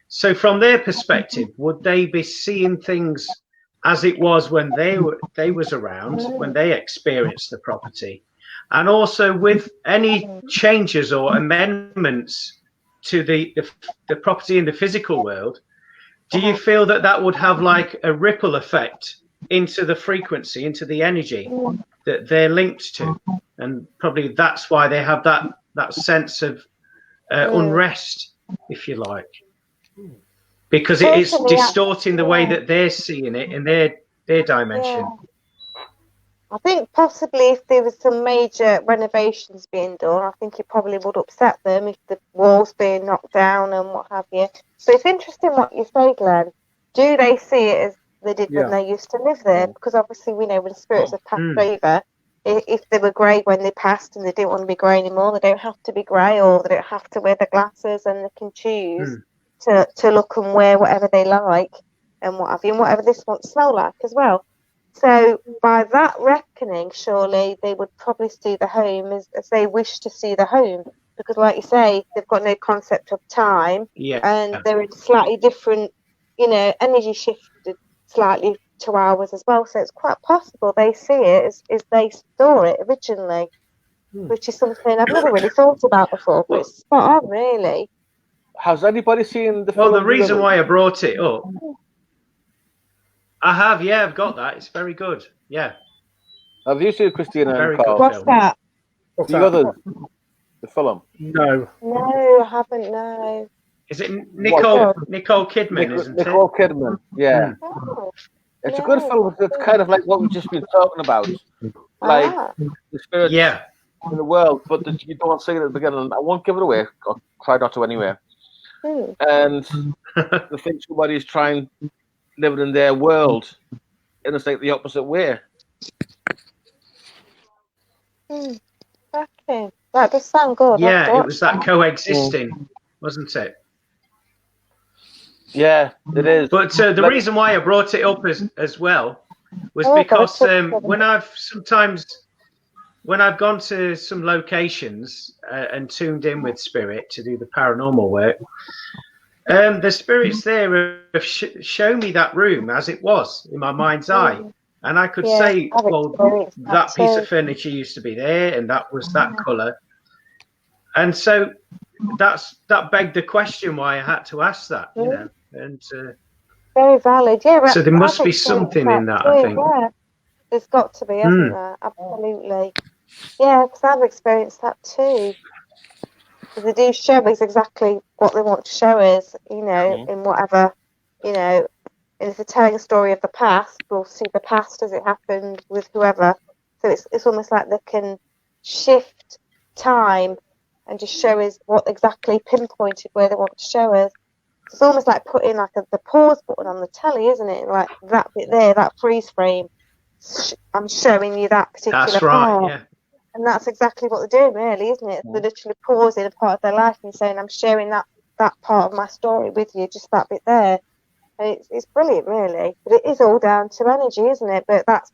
So from their perspective, would they be seeing things as it was when they was around, when they experienced the property? And also with any changes or amendments to the property in the physical world, do you feel that that would have like a ripple effect into the frequency, into the energy that they're linked to? And probably that's why they have that sense of unrest, if you like, because it is distorting the way that they're seeing it in their dimension. Yeah. I think possibly if there was some major renovations being done, I think it probably would upset them if the walls being knocked down and what have you. So it's interesting what you say, Glenn. Do they see it as they did when they used to live there? Because obviously we know when spirits have passed over, if they were grey when they passed and they didn't want to be grey anymore, they don't have to be grey, or they don't have to wear the glasses, and they can choose to look and wear whatever they like and what have you, and whatever this wants to smell like as well. So by that reckoning, surely they would probably see the home as they wish to see the home, because like you say, they've got no concept of time, and they're in slightly different, energy shifted slightly to ours as well. So it's quite possible they see it as they saw it originally, which is something I've never really thought about before, but it's spot on, really. Has anybody seen the film? Well, the reason why I brought it up, I have, I've got that. It's very good. Yeah. Have you seen Christina? Very good. What's that? The other, the film? No. No, I haven't. No. Is it Nicole Kidman? Isn't Nicole Kidman. Yeah. Oh, it's a good film. It's kind of like what we've just been talking about, like the spirits in the world, but you don't see it at the beginning. I won't give it away. I'll try not to anyway. And the thing somebody's trying living in their world, and it's like the opposite way. Okay. That does sound good. Yeah, it was that coexisting, wasn't it? Yeah, it is. But the reason why I brought it up as well was because when I've gone to some locations and tuned in with spirit to do the paranormal work, the spirits there have shown me that room as it was in my mind's eye. And I could say, well, that piece of furniture used to be there, and that was that colour. And so that begged the question why I had to ask that, And very valid, so there must be something in that, I think. Yeah. There's got to be, hasn't there? Absolutely. Yeah, because I've experienced that too. They do show us exactly what they want to show us, in whatever, and if they're telling a story of the past, we'll see the past as it happened with whoever. So it's almost like they can shift time and just show us what exactly pinpointed where they want to show us. It's almost like putting like the pause button on the telly, isn't it? Like that bit there, that freeze frame. I'm showing you that particular part. That's right, yeah. And that's exactly what they're doing, really, isn't it? They're literally pausing a part of their life and saying, I'm sharing that part of my story with you, just that bit there. And it's brilliant, really. But it is all down to energy, isn't it? But that's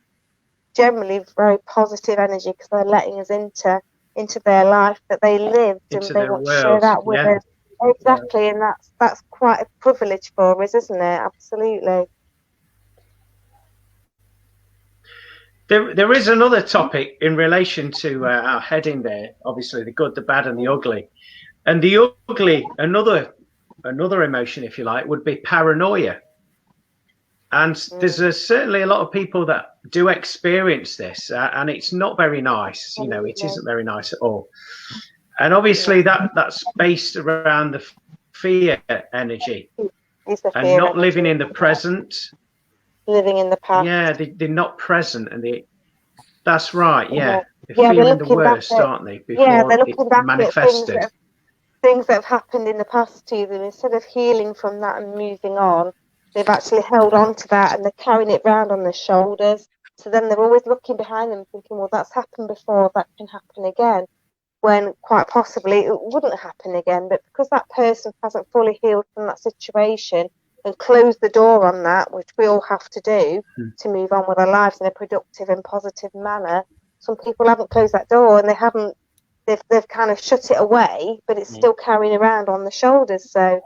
generally very positive energy, because they're letting us into their life that they lived, and they want to share that with us. Exactly, and that's quite a privilege for us, isn't it? Absolutely. There is another topic in relation to our heading there. Obviously, the good, the bad, and the ugly. And the ugly, another emotion, if you like, would be paranoia. And there's certainly a lot of people that do experience this, and it's not very nice. It isn't very nice at all. And obviously, that's based around the fear energy, and not living in the present. Living in the past. Yeah, they're not present, and that's right. Yeah, they're feeling the worst, aren't they? Before they're looking back manifested. At things that have happened in the past to them. Instead of healing from that and moving on, they've actually held on to that, and they're carrying it around on their shoulders. So then they're always looking behind them, thinking, "Well, that's happened before. That can happen again." When quite possibly it wouldn't happen again, but because that person hasn't fully healed from that situation and closed the door on that, which we all have to do to move on with our lives in a productive and positive manner, some people haven't closed that door, and they've kind of shut it away, but it's still carrying around on the shoulders. So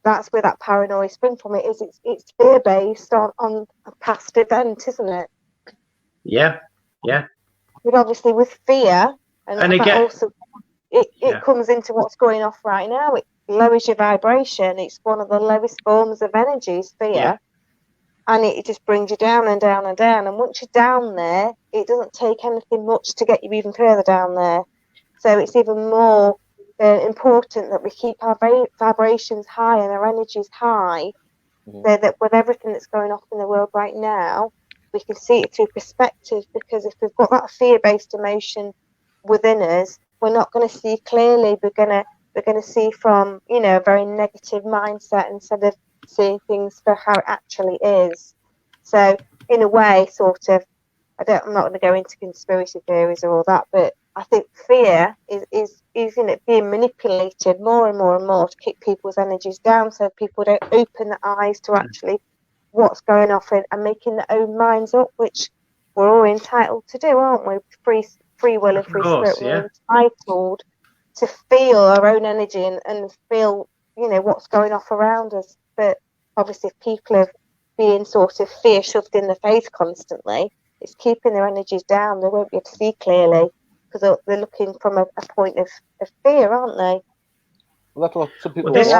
that's where that paranoia springs from. It's fear based on a past event, isn't it? Yeah. But obviously with fear, and again, that also, it comes into what's going off right now. It lowers your vibration. It's one of the lowest forms of energy, is fear. Yeah. And it just brings you down and down and down. And once you're down there, it doesn't take anything much to get you even further down there. So it's even more important that we keep our vibrations high and our energies high, so that with everything that's going on in the world right now, we can see it through perspective. Because if we've got that fear-based emotion within us, we're not going to see clearly. We're going to see from, you know, a very negative mindset instead of seeing things for how it actually is. So in a way, sort of, I'm not going to go into conspiracy theories or all that, but I think fear is you know, being manipulated more and more and more to keep people's energies down, so people don't open their eyes to actually what's going on and making their own minds up, which we're all entitled to do, aren't we? Free will and free spirit. We're entitled to feel our own energy and feel, you know, what's going off around us. But obviously, if people are being sort of fear shoved in the face constantly, it's keeping their energies down. They won't be able to see clearly because they're looking from a point of fear, aren't they? Well, that's what some people that's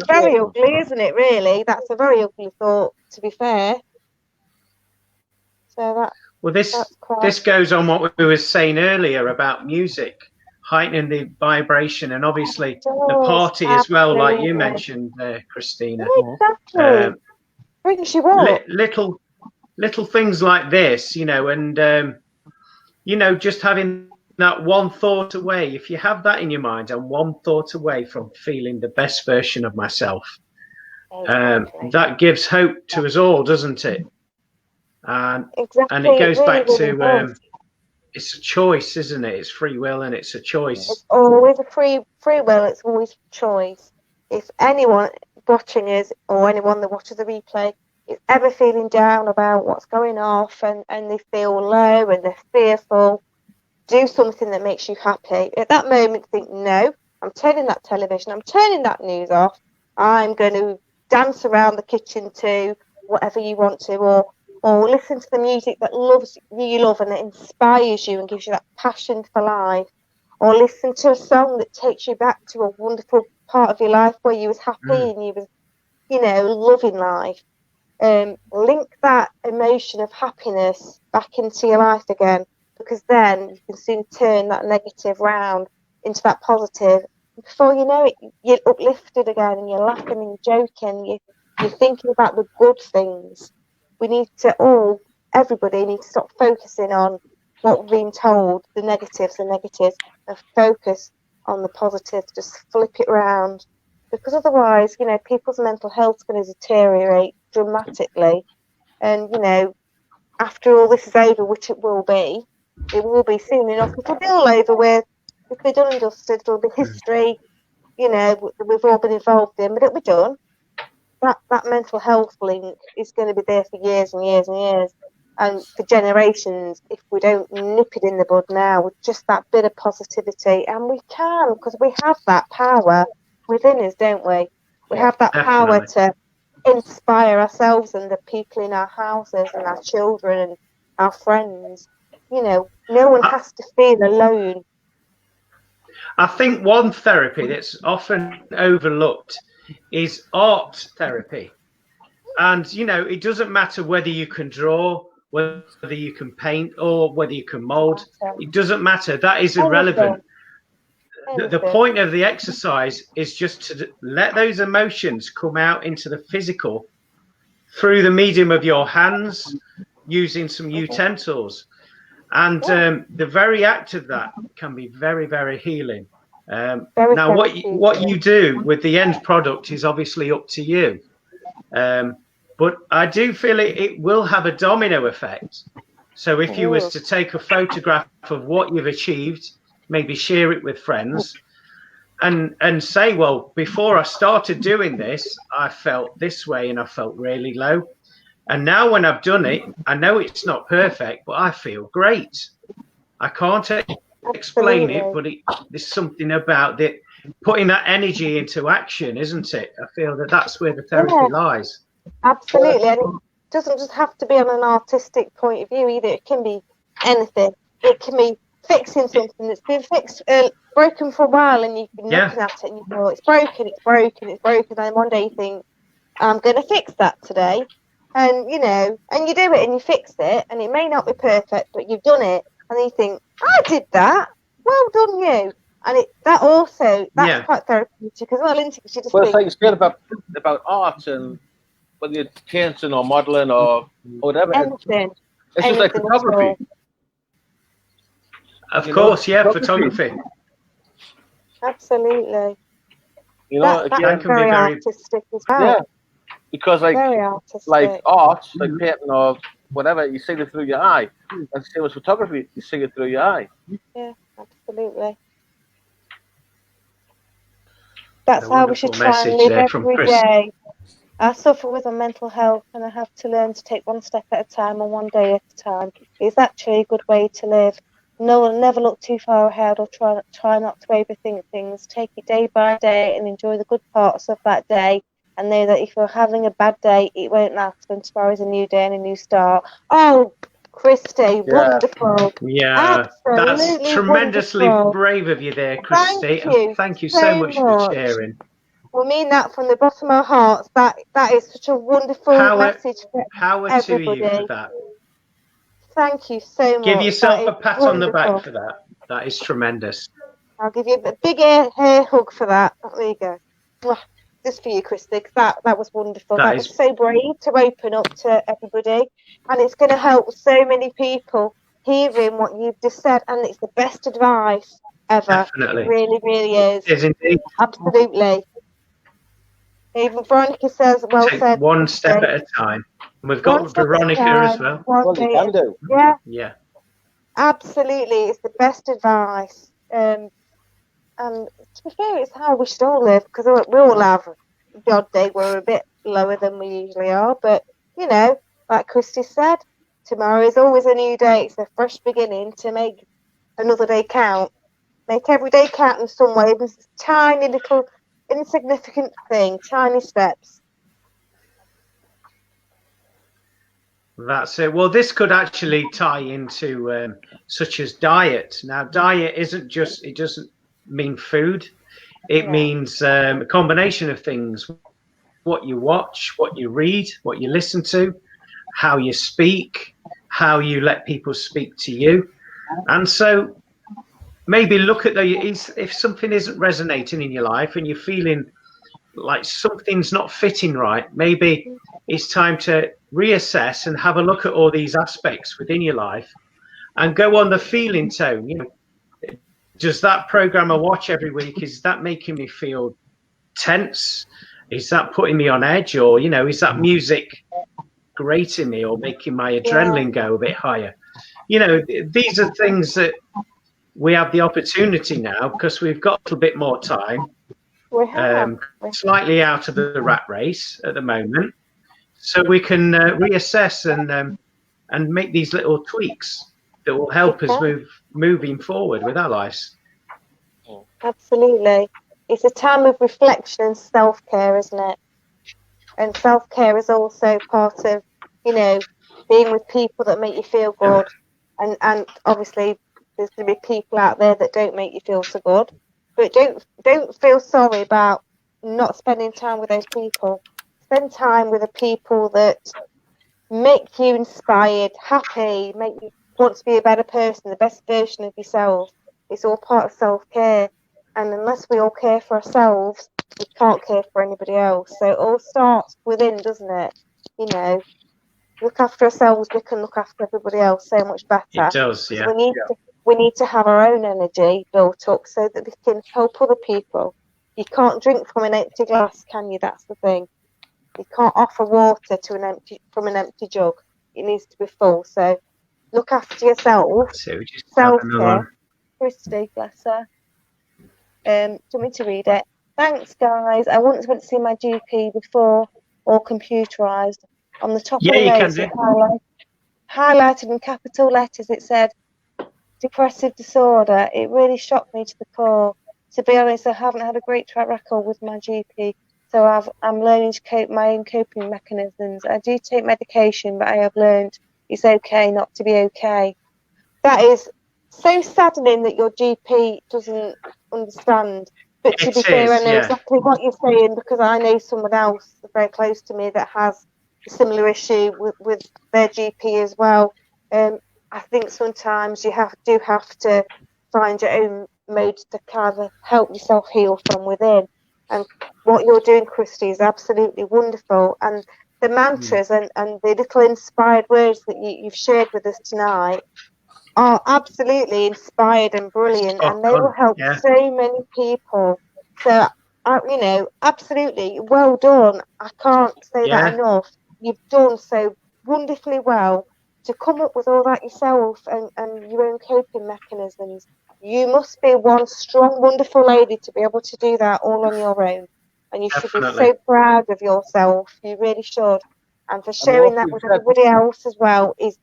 very ugly, isn't it? Really, that's a very ugly thought, to be fair. So this goes on what we were saying earlier about music, heightening the vibration, and obviously the party as well, like you mentioned there, Christina. Exactly. Brings you up. Little things like this, you know, and you know, just having that one thought away. If you have that in your mind, I'm one thought away from feeling the best version of myself. That gives hope to us all, doesn't it? And it goes back to it's a choice, isn't it? It's free will, and it's a choice. It's always a free will. It's always a choice. If anyone watching us or anyone that watches the replay is ever feeling down about what's going off and they feel low and they're fearful, do something that makes you happy. At that moment, think, no, I'm turning that television, I'm turning that news off. I'm going to dance around the kitchen to whatever you want to, or listen to the music that you love and it inspires you and gives you that passion for life, or listen to a song that takes you back to a wonderful part of your life where you was happy and you was, you know, loving life. Link that emotion of happiness back into your life again, because then you can soon turn that negative round into that positive. Before you know it, you're uplifted again and you're laughing and you're joking, you're thinking about the good things. We need to everybody needs to stop focusing on what we're being told, the negatives, and focus on the positives. Just flip it round, because otherwise, you know, people's mental health's going to deteriorate dramatically. And, you know, after all this is over, which it will be soon enough, it'll be all over with. It'll be done and dusted. It'll be history, you know, we've all been involved in, but it'll be done. That mental health link is going to be there for years and years and years, and for generations, if we don't nip it in the bud now with just that bit of positivity. And we can, because we have that power within us, don't we? We have that power to inspire ourselves and the people in our houses and our children and our friends. You know, no one has to feel alone. I think one therapy that's often overlooked is art therapy. And, you know, it doesn't matter whether you can draw, whether you can paint, or whether you can mold. It doesn't matter. That is irrelevant. The point of the exercise is just to let those emotions come out into the physical through the medium of your hands, using some utensils. And the very act of that can be very, very healing. Now, what you do with the end product is obviously up to you. But I do feel it will have a domino effect. So if you was to take a photograph of what you've achieved, maybe share it with friends, and say, well, before I started doing this, I felt this way and I felt really low. And now when I've done it, I know it's not perfect, but I feel great. I can't explain it, but there's something about it, putting that energy into action, isn't it? I feel that's where the therapy lies. Absolutely. doesn't just have to be on an artistic point of view either. It can be anything. It can be fixing something that's been broken for a while, and you've been looking at it and you go, it's broken, and one day you think, I'm going to fix that today. And, you know, and you do it and you fix it, and it may not be perfect, but you've done it, and then you think, I did that. Well done, you. And that's quite therapeutic as well, isn't it? You just it's like you said about art, and whether you're painting or modelling or whatever. Anything. It's just like photography. Of course, photography. Absolutely. You know, that can be very artistic as well. Yeah, because like art, like painting or whatever, you see it through your eye. And same as photography, you see it through your eye. Yeah, absolutely. That's how we should try and live every day. I suffer with my mental health, and I have to learn to take one step at a time and one day at a time. It's actually a good way to live. Never look too far ahead, or try not to overthink things. Take it day by day and enjoy the good parts of that day, and know that if you're having a bad day, it won't last, and tomorrow's a new day and a new start. Oh, Christy, wonderful. Yeah, absolutely that's tremendously wonderful. brave of you there, Christy. Thank you so much for sharing. We mean that from the bottom of our hearts. That is such a wonderful message for everybody. To you for that. Thank you so much. Give yourself a pat on the back for that. That is tremendous. I'll give you a big hair hug for that. There you go. Just for you, Christy, because that was wonderful. That was so brave to open up to everybody. And it's going to help so many people hearing what you've just said. And it's the best advice ever. Definitely. It really, really is. It is indeed. Absolutely. Even Veronica says, well Take said. One step at a time. We've got Veronica as well. Yeah. Absolutely. It's the best advice. And to be fair, it's how we should all live, because we all have the odd day we're a bit lower than we usually are. But, you know, like Christy said, tomorrow is always a new day. It's a fresh beginning to make another day count. Make every day count in some way. This tiny little insignificant thing, tiny steps. That's it. Well, this could actually tie into such as diet. Now, diet it doesn't mean food. It means a combination of things. What you watch, what you read, what you listen to, how you speak, how you let people speak to you. And so maybe look at if something isn't resonating in your life and you're feeling like something's not fitting right, maybe it's time to reassess and have a look at all these aspects within your life and go on the feeling tone. You know, does that program I watch every week, is that making me feel tense? Is that putting me on edge? Or, you know, is that music grating me or making my adrenaline go a bit higher? You know, these are things that we have the opportunity now, because we've got a little bit more time. Slightly out of the rat race at the moment, so we can reassess and make these little tweaks that will help us moving forward with our lives. Absolutely. It's a time of reflection and self-care, isn't it? And self-care is also part of, you know, being with people that make you feel good. And obviously there's going to be people out there that don't make you feel so good. But don't feel sorry about not spending time with those people. Spend time with the people that make you inspired, happy, make you want to be a better person, the best version of yourself. It's all part of self-care. And unless we all care for ourselves, we can't care for anybody else. So it all starts within, doesn't it? You know, look after ourselves, we can look after everybody else so much better. It does, yeah. We need to have our own energy built up so that we can help other people. You can't drink from an empty glass, can you? That's the thing. You can't offer water from an empty jug. It needs to be full. So look after yourself. Self-care. Christy, bless her. Do you want me to read it? Thanks, guys. I once went to see my GP before, all computerised. On the top of the notes, highlighted in capital letters, it said, depressive disorder. It really shocked me to the core. To be honest, I haven't had a great track record with my GP So I'm learning to cope my own coping mechanisms. I do take medication, but I have learned it's okay not to be okay. That is so saddening that your GP doesn't understand. But to be fair, I know exactly what you're saying, because I know someone else very close to me that has a similar issue with their GP as well. I think sometimes you do have to find your own mode to kind of help yourself heal from within. And what you're doing, Christy, is absolutely wonderful. And the mantras and the little inspired words that you've shared with us tonight are absolutely inspired and brilliant, and they will help so many people. So, absolutely well done. I can't say that enough. You've done so wonderfully well to come up with all that yourself and your own coping mechanisms. You must be one strong, wonderful lady to be able to do that all on your own. And you should be so proud of yourself. You really should. And for sharing that with everybody else as well is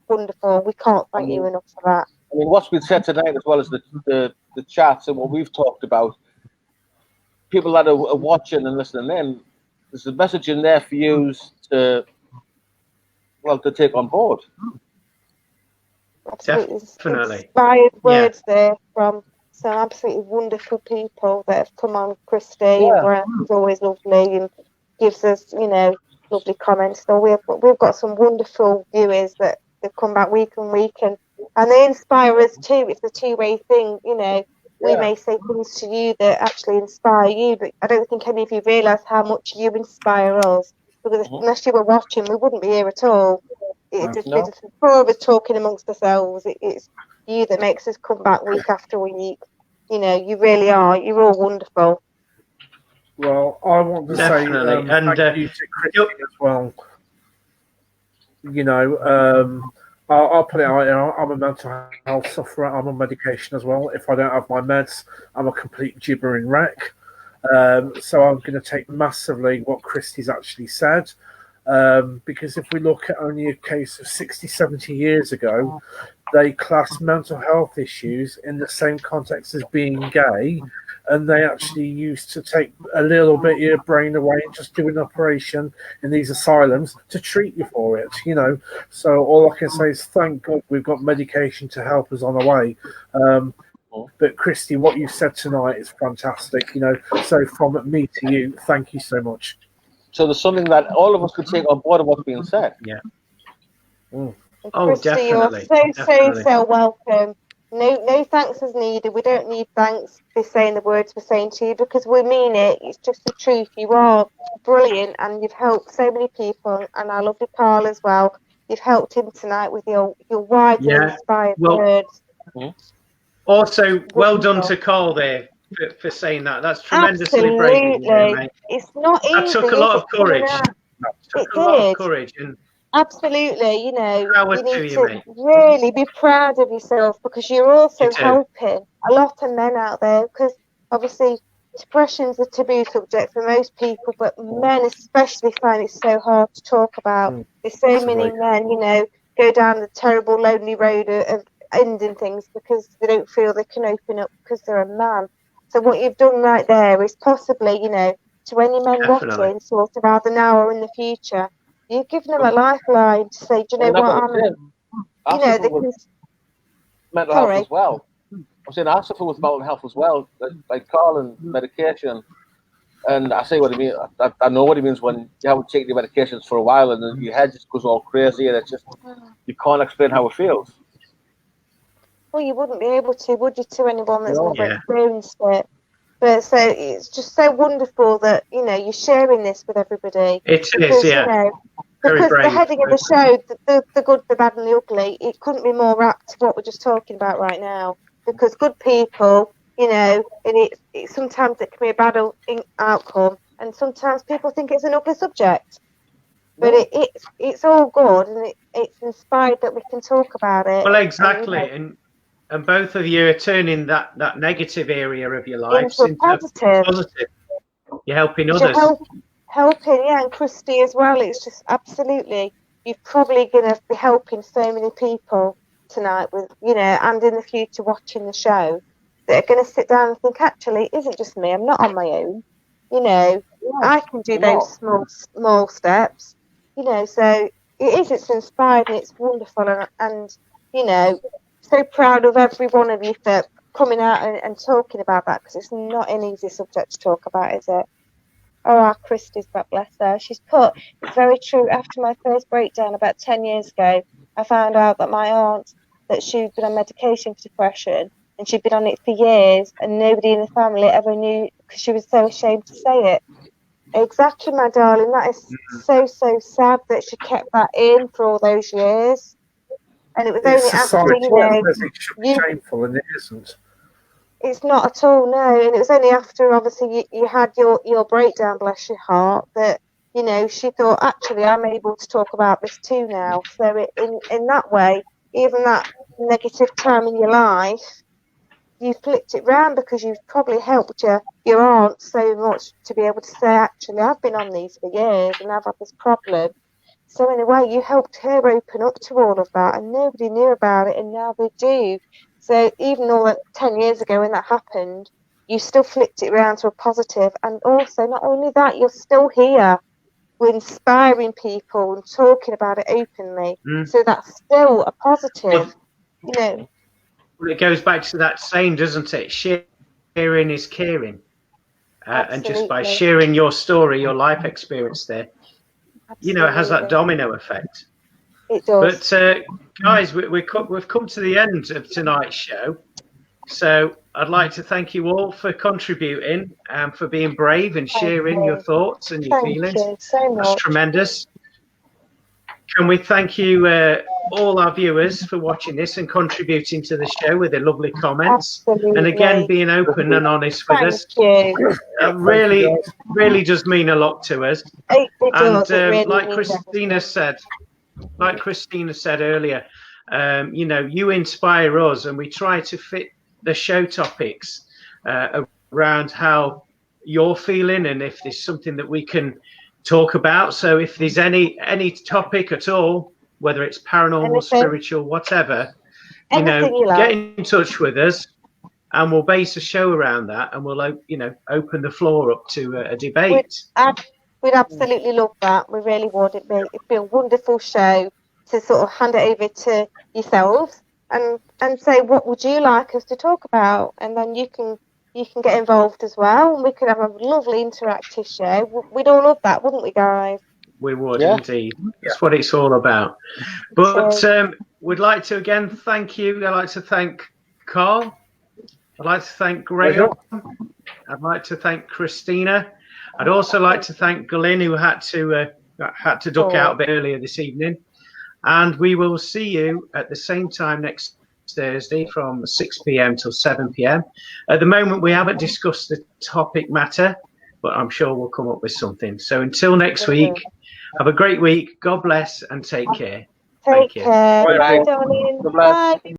wonderful. We can't thank you enough for that. I mean, what's been said tonight, as well as the chats and what we've talked about, people that are watching and listening in, there's a message in there for you to take on board. Absolutely. Definitely. Inspired words there from some absolutely wonderful people that have come on. Christy and Graeme is always lovely and gives us, lovely comments. So we've got some wonderful viewers that come back week on week, and they inspire us too. It's a two-way thing, We may say things to you that actually inspire you, but I don't think any of you realise how much you inspire us. Because unless you were watching, we wouldn't be here at all. It's just the four of us talking amongst ourselves. It's you that makes us come back week after week. You really are. You're all wonderful. Well, I want to say thank you to Christy as well. I'll put it out there. I'm a mental health sufferer. I'm on medication as well. If I don't have my meds, I'm a complete gibbering wreck. So I'm going to take massively what Christy's actually said. Because if we look at only a case of 60, 70 years ago, they classed mental health issues in the same context as being gay, and they actually used to take a little bit of your brain away and just do an operation in these asylums to treat you for it, So all I can say is thank God we've got medication to help us on the way. But Christy, what you said tonight is fantastic, So from me to you, thank you so much. So there's something that all of us could take on board of what's being said. Yeah. Christy, definitely. You're so welcome. No thanks is needed. We don't need thanks for saying the words we're saying to you, because we mean it. It's just the truth. You are brilliant, and you've helped so many people. And our lovely Carl as well. You've helped him tonight with your widely inspired words. Also, well done to Carl there for saying that. That's tremendously brave. Mate. It's not easy. That took a lot of courage. And absolutely, you need to really be proud of yourself, because you're also helping a lot of men out there, because obviously depression's a taboo subject for most people, but men especially find it so hard to talk about. There's so many men, go down the terrible lonely road of ending things because they don't feel they can open up because they're a man. So what you've done right there is possibly, to any men watching, sort of either now or in the future, you've given them a lifeline to say, do you know what, mental health as well. I'm saying I suffer with mental health as well, like Carl and medication. And I say what I mean. I know what it means when you haven't taken your medications for a while and then your head just goes all crazy and it's just, you can't explain how it feels. Well, you wouldn't be able to, would you, to anyone that's never experienced it? But so it's just so wonderful that, you're sharing this with everybody. It is, because the heading of the show, the good, the bad and the ugly, it couldn't be more apt to what we're just talking about right now. Because good people, and sometimes it can be a bad outcome, and sometimes people think it's an ugly subject. But it's all good, and it's inspired that we can talk about it. Well, exactly, and both of you are turning that negative area of your lives into positive. You're helping others. Helping, and Christy as well. It's just absolutely, you're probably going to be helping so many people tonight with, and in the future watching the show, that are going to sit down and think, actually, it isn't just me. I'm not on my own. I can do those small steps, you know. So it's inspired and it's wonderful, and you know, so proud of every one of you for coming out and talking about that, because it's not an easy subject to talk about, is it? Oh, our Christy's, God bless her. She's put, it's very true. After my first breakdown about 10 years ago, I found out that my aunt, that she'd been on medication for depression, and she'd been on it for years, and nobody in the family ever knew because she was so ashamed to say it. Exactly, my darling. That is so sad that she kept that in for all those years. And it was only after, you know, it should be shameful, and it isn't. It's not at all, no. And it was only after, obviously, you had your breakdown, bless your heart, that, you know, she thought, actually, I'm able to talk about this too now. So in that way, even that negative time in your life, you flipped it round, because you've probably helped your aunt so much to be able to say, actually, I've been on these for years and I've had this problem. So in a way, you helped her open up to all of that, and nobody knew about it, and now they do. So even though that 10 years ago when that happened, you still flipped it around to a positive. And also, not only that, you're still here. We're inspiring people and talking about it openly. So that's still a positive, you know. Well, it goes back to that saying, doesn't it? Sharing is caring. And just by sharing your story, your life experience there, you know, it has that domino effect. It does. But guys, we've come to the end of tonight's show. So I'd like to thank you all for contributing and for being brave and sharing your thoughts and your feelings. Thank you so much. That's tremendous. Can we thank you, all our viewers, for watching this and contributing to the show with their lovely comments. Absolutely. And again, being open and honest with us. Thank you. Really does mean a lot to us. It does. And really like Christina said earlier, you know, you inspire us, and we try to fit the show topics around how you're feeling, and if there's something that we can talk about. So if there's any topic at all, whether it's paranormal, spiritual, whatever, you know, get in touch with us, and we'll base a show around that, and we'll, you know, open the floor up to a debate. We'd absolutely love that. We really would. It'd be a wonderful show to sort of hand it over to yourselves and say, what would you like us to talk about? And then you can get involved as well, and we could have a lovely interactive show. We'd all love that, wouldn't we, guys? We would, indeed. That's what it's all about. But we'd like to again thank you. I'd like to thank Carl. I'd like to thank Graeme. I'd like to thank Christina. I'd also like to thank Glynn, who had to duck out a bit earlier this evening. And we will see you at the same time next Thursday from 6 p.m. till 7 p.m. At the moment, we haven't discussed the topic matter, but I'm sure we'll come up with something. So until next week, have a great week. God bless and take care. Take care. Bye. Bye, darling. God bless. Bye.